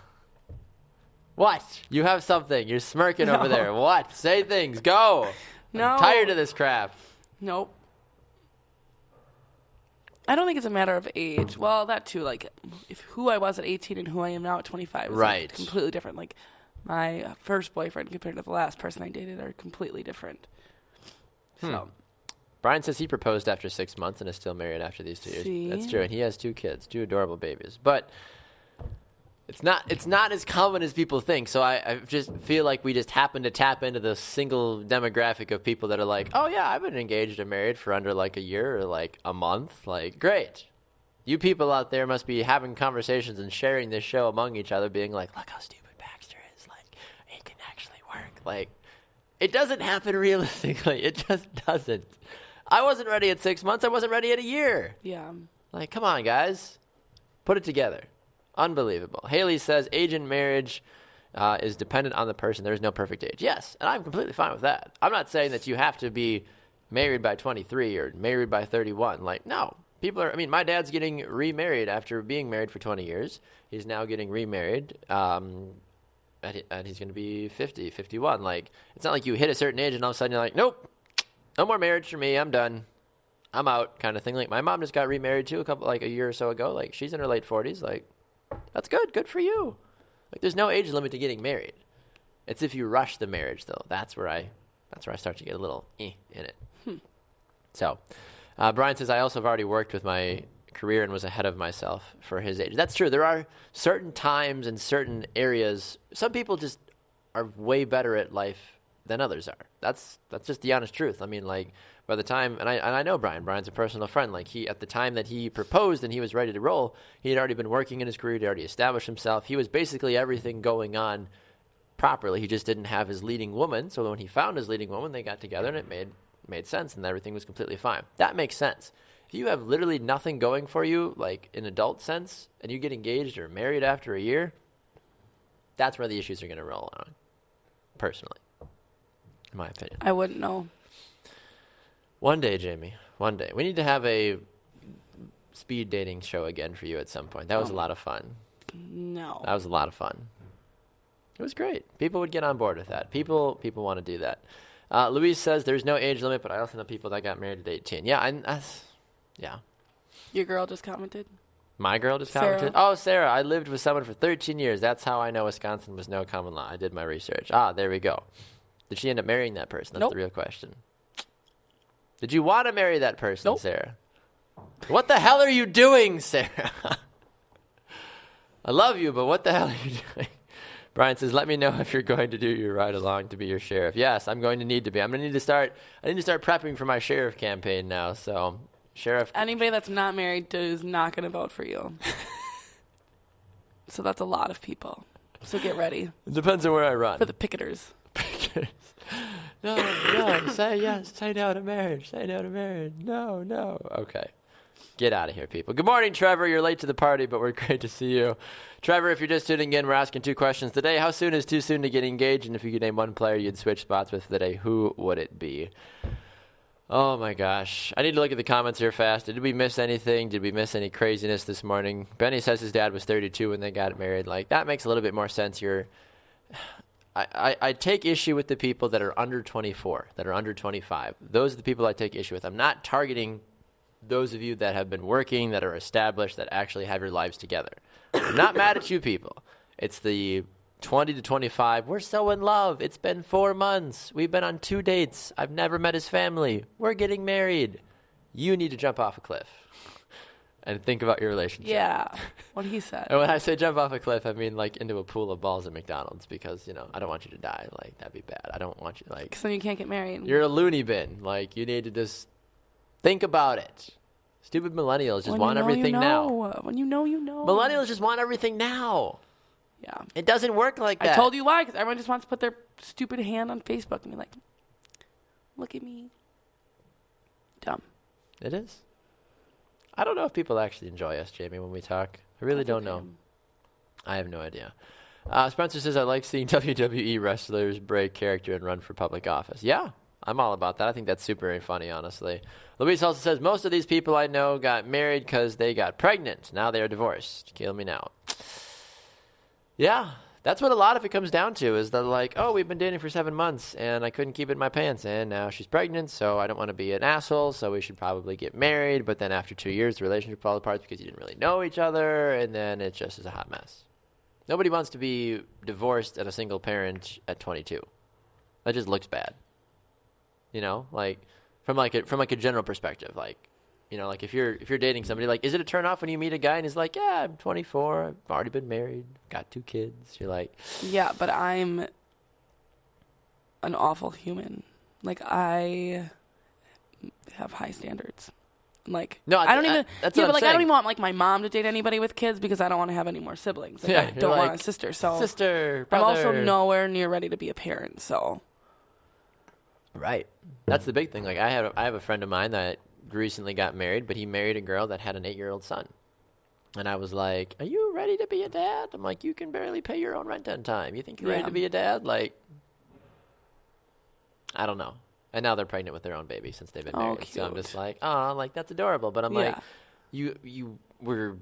What? You have something. You're smirking over there. What? Say things. Go. No. I'm tired of this crap. Nope. I don't think it's a matter of age. Well, that too. Like, if who I was at 18 and who I am now at 25 is right. Like, completely different. Like, my first boyfriend compared to the last person I dated are completely different. So. Brian says he proposed after 6 months and is still married after these 2 years. See? That's true. And he has 2 kids, 2 adorable babies. But it's not as common as people think. So I just feel like we just happen to tap into the single demographic of people that are like, oh, yeah, I've been engaged and married for under like a year or like a month. Like, great. You people out there must be having conversations and sharing this show among each other, being like, look how stupid Baxter is. Like, it can actually work. Like, it doesn't happen realistically. It just doesn't. I wasn't ready at 6 months. I wasn't ready at a year. Yeah. Like, come on, guys. Put it together. Unbelievable. Haley says, age in marriage is dependent on the person. There is no perfect age. Yes, and I'm completely fine with that. I'm not saying that you have to be married by 23 or married by 31. Like, no. People are, I mean, my dad's getting remarried after being married for 20 years. He's now getting remarried, and he's going to be 50, 51. Like, it's not like you hit a certain age and all of a sudden you're like, nope, no more marriage for me. I'm done. I'm out, kind of thing. Like, my mom just got remarried too a year or so ago. Like, she's in her late 40s. Like, that's good. Good for you. Like, there's no age limit to getting married. It's if you rush the marriage, though. That's where I start to get a little in it. So, Brian says, I also have already worked with my career and was ahead of myself for his age. That's true. There are certain times and certain areas. Some people just are way better at life than others are. That's just the honest truth. I mean, like, by the time, and I know Brian. Brian's a personal friend. Like, at the time that he proposed and he was ready to roll, he had already been working in his career. He already established himself. He was basically everything going on properly. He just didn't have his leading woman. So when he found his leading woman, they got together and it made sense and everything was completely fine. That makes sense. If you have literally nothing going for you, like in adult sense, and you get engaged or married after a year, that's where the issues are going to roll on, personally, in my opinion. I wouldn't know. One day, Jaymee, one day. We need to have a speed dating show again for you at some point. That was a lot of fun. No. That was a lot of fun. It was great. People would get on board with that. People want to do that. Louise says there's no age limit, but I also know people that got married at 18. Yeah, yeah. Your girl just commented? My girl just Sarah. commented? Oh, Sarah, I lived with someone for 13 years. That's how I know Wisconsin was no common law. I did my research. There we go. Did she end up marrying that person? That's Nope. the real question. Did you want to marry that person, Nope. Sarah? What the hell are you doing, Sarah? I love you, but what the hell are you doing? Brian says, let me know if you're going to do your ride along to be your sheriff. Yes, I'm going to need to be. I need to start prepping for my sheriff campaign now. So, sheriff. Anybody that's not married is not going to vote for you. So that's a lot of people. So get ready. It depends on where I run. For the picketers. No, say yes. Say no to marriage. Say no to marriage. No. Okay. Get out of here, people. Good morning, Trevor. You're late to the party, but we're great to see you. Trevor, if you're just tuning in, we're asking 2 questions today. How soon is too soon to get engaged? And if you could name one player you'd switch spots with today, who would it be? Oh, my gosh. I need to look at the comments here fast. Did we miss anything? Did we miss any craziness this morning? Benny says his dad was 32 when they got married. Like, that makes a little bit more sense. I take issue with the people that are under 24, that are under 25. Those are the people I take issue with. I'm not targeting those of you that have been working, that are established, that actually have your lives together. I'm not mad at you people. It's the 20 to 25. We're so in love. It's been 4 months. We've been on 2 dates. I've never met his family. We're getting married. You need to jump off a cliff and think about your relationship. Yeah, what he said. And when I say jump off a cliff, I mean like into a pool of balls at McDonald's because, I don't want you to die. Like, that'd be bad. I don't want you, like... So you can't get married. You're a loony bin. Like, you need to just think about it. Stupid millennials just want everything now. When you know, you know. Millennials just want everything now. Yeah. It doesn't work like that. I told you why, because everyone just wants to put their stupid hand on Facebook and be like, look at me. Dumb. It is. I don't know if people actually enjoy us, Jaymee, when we talk. I really don't know. I have no idea. Spencer says, I like seeing WWE wrestlers break character and run for public office. Yeah, I'm all about that. I think that's super funny, honestly. Louise also says, most of these people I know got married because they got pregnant. Now they are divorced. Kill me now. Yeah, that's what a lot of it comes down to is they're like, oh, we've been dating for 7 months and I couldn't keep it in my pants and now she's pregnant, so I don't want to be an asshole, so we should probably get married. But then after 2 years, the relationship falls apart because you didn't really know each other, and then it just is a hot mess. Nobody wants to be divorced and a single parent at 22. That just looks bad. Like from a general perspective, like if you're dating somebody, like, is it a turn off when you meet a guy and he's like, yeah, I'm 24, I've already been married, got 2 kids. You're like, yeah, but I'm an awful human. Like, I have high standards. Like, no, I don't even. That's yeah, what but I'm like, I don't saying. even want like my mom to date anybody with kids because I don't want to have any more siblings. Like, Yeah, I you're don't want like, a sister. So sister, I'm brother. also nowhere near ready to be a parent. So Right. That's the big thing. Like, I have a friend of mine that recently got married, but he married a girl that had an 8-year-old son. And I was like, are you ready to be a dad? I'm like, you can barely pay your own rent on time. You think you're ready to be a dad? Like, I don't know. And now they're pregnant with their own baby since they've been married. Cute. So I'm just like, oh, like, that's adorable. But I'm like, you were,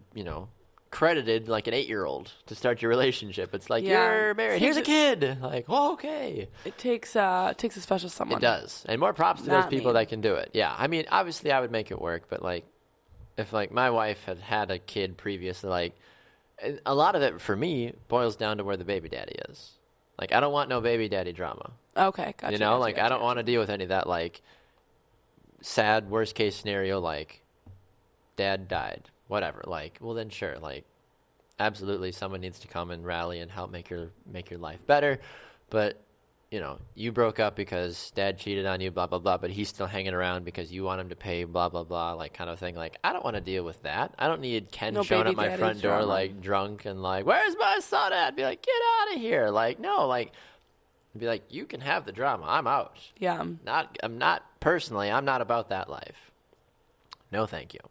credited like an 8-year-old to start your relationship. It's like, you're married. Here's a kid. Like, oh, okay. It takes a special someone. It does. And more props to those people that can do it. Yeah. I mean, obviously I would make it work, but like, if like my wife had a kid previously, like, a lot of it for me boils down to where the baby daddy is. Like, I don't want no baby daddy drama. Okay, gotcha. I don't want to deal with any of that, like, sad worst case scenario, like, dad died, whatever. Like, well then sure, like, absolutely someone needs to come and rally and help make your life better. But you broke up because dad cheated on you, blah, blah, blah, but he's still hanging around because you want him to pay, blah, blah, blah, like, kind of thing. Like, I don't want to deal with that. I don't need Ken showing up my front door, like, drunk and like, where's my son at? Be like, get out of here. Like, no, like, be like, you can have the drama. I'm out. Yeah. I'm not about that life. No, thank you.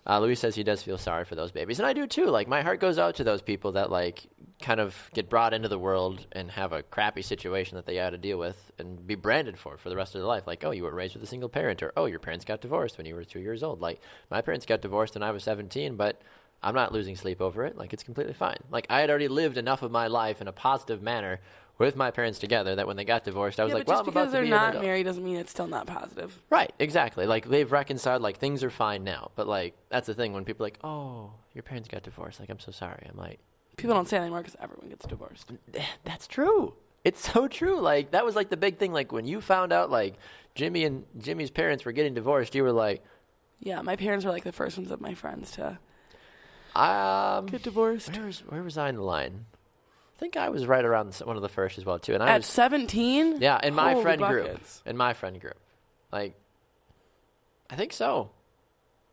Luis says he does feel sorry for those babies. And I do too. Like, my heart goes out to those people that, like, kind of get brought into the world and have a crappy situation that they got to deal with and be branded for the rest of their life. Like, oh, you were raised with a single parent, or, oh, your parents got divorced when you were 2 years old. Like, my parents got divorced when I was 17, but I'm not losing sleep over it. Like, it's completely fine. Like, I had already lived enough of my life in a positive manner with my parents together that when they got divorced, I was like, well, I'm about to be an adult. Just because they're not married doesn't mean it's still not positive. Right, exactly. Like, they've reconciled, like, things are fine now. But, like, that's the thing. When people are like, oh, your parents got divorced, like, I'm so sorry. I'm like... People don't say that anymore because everyone gets divorced. That's true. It's so true. Like, that was, like, the big thing. Like, when you found out, like, Jimmy's parents were getting divorced, you were like... Yeah, my parents were, like, the first ones of my friends to get divorced. Where was I in the line? I think I was right around one of the first as well, too. And I At 17? Yeah, in my friend buckets. group. In my friend group. Like, I think so.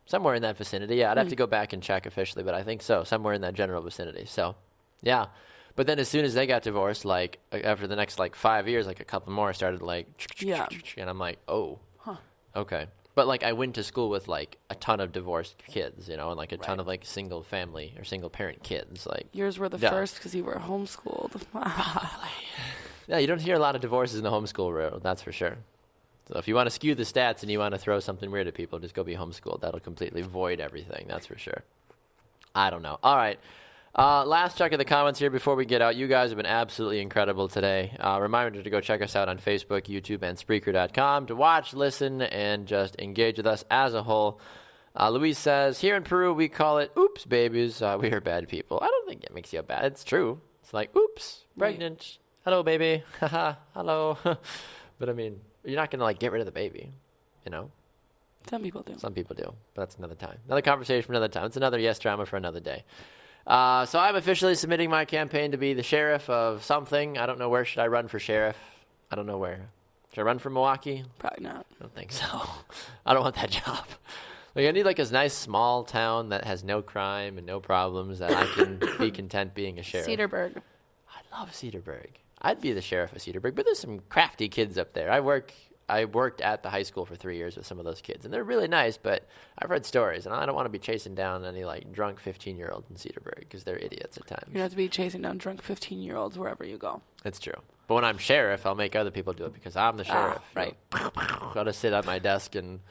Somewhere in that vicinity. Yeah, I'd have to go back and check officially, but I think so. Somewhere in that general vicinity. So, yeah. But then as soon as they got divorced, like, after the next, like, 5 years, like, a couple more started, like, and I'm like, oh, okay. But, like, I went to school with, like, a ton of divorced kids, and, like, a ton of, like, single family or single parent kids. Like, yours were the first because you were homeschooled. Probably. Yeah, you don't hear a lot of divorces in the homeschool world, that's for sure. So if you want to skew the stats and you want to throw something weird at people, just go be homeschooled. That'll completely void everything, that's for sure. I don't know. All right. Last check of the comments here before we get out. You guys have been absolutely incredible today. Reminder to go check us out on Facebook, YouTube, and Spreaker.com to watch, listen, and just engage with us as a whole. Luis says, here in Peru, we call it oops, babies. We are bad people. I don't think it makes you bad. It's true. It's like, oops, pregnant. Right. Hello, baby. Haha, hello. But, I mean, you're not going to, like, get rid of the baby, Some people do. Some people do, but that's another time. Another conversation for another time. It's another yes drama for another day. So I'm officially submitting my campaign to be the sheriff of something. I don't know where should I run for sheriff. I don't know where. Should I run for Milwaukee? Probably not. I don't think so. I don't want that job. Like, I need like a nice small town that has no crime and no problems that I can be content being a sheriff. Cedarburg. I love Cedarburg. I'd be the sheriff of Cedarburg, but there's some crafty kids up there. I worked at the high school for 3 years with some of those kids, and they're really nice, but I've read stories, and I don't want to be chasing down any, like, drunk 15-year-olds in Cedarburg because they're idiots at times. You don't have to be chasing down drunk 15-year-olds wherever you go. That's true. But when I'm sheriff, I'll make other people do it because I'm the sheriff. Right. Got to sit at my desk and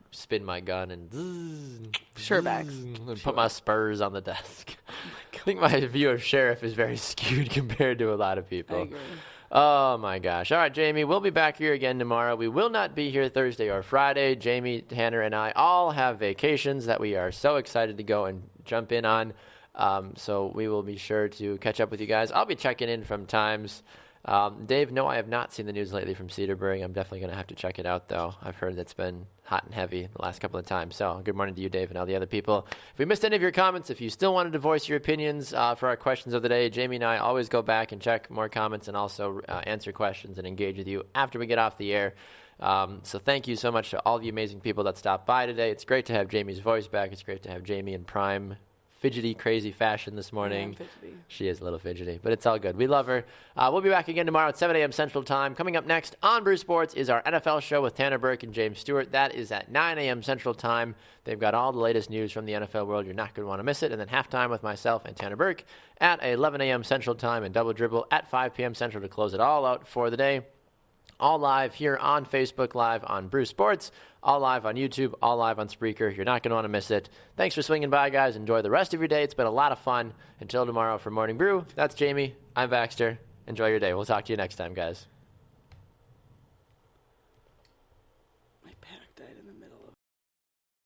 spin my gun and Surebacks. Put my spurs on the desk. I think my view of sheriff is very skewed compared to a lot of people. I agree. Oh, my gosh. All right, Jaymee, we'll be back here again tomorrow. We will not be here Thursday or Friday. Jaymee, Tanner, and I all have vacations that we are so excited to go and jump in on. So we will be sure to catch up with you guys. I'll be checking in from times. Dave, no, I have not seen the news lately from Cedarburg. I'm definitely going to have to check it out, though. I've heard it's been hot and heavy the last couple of times. So good morning to you, Dave, and all the other people. If we missed any of your comments, if you still wanted to voice your opinions for our questions of the day, Jaymee and I always go back and check more comments and also answer questions and engage with you after we get off the air. So thank you so much to all the amazing people that stopped by today. It's great to have Jaymee's voice back. It's great to have Jaymee in prime fidgety, crazy fashion this morning. Yeah, I'm fidgety. She is a little fidgety, but it's all good. We love her. We'll be back again tomorrow at 7 a.m. Central Time. Coming up next on Brew Sports is our NFL show with Tanner Burke and James Stewart. That is at 9 a.m. Central Time. They've got all the latest news from the NFL world. You're not going to want to miss it. And then halftime with myself and Tanner Burke at 11 a.m. Central Time, and Double Dribble at 5 p.m. Central to close it all out for the day. All live here on Facebook Live on Brew Sports, all live on YouTube, all live on Spreaker. You're not going to want to miss it. Thanks for swinging by, guys. Enjoy the rest of your day. It's been a lot of fun. Until tomorrow for Morning Brew, that's Jaymee. I'm Baxter. Enjoy your day. We'll talk to you next time, guys.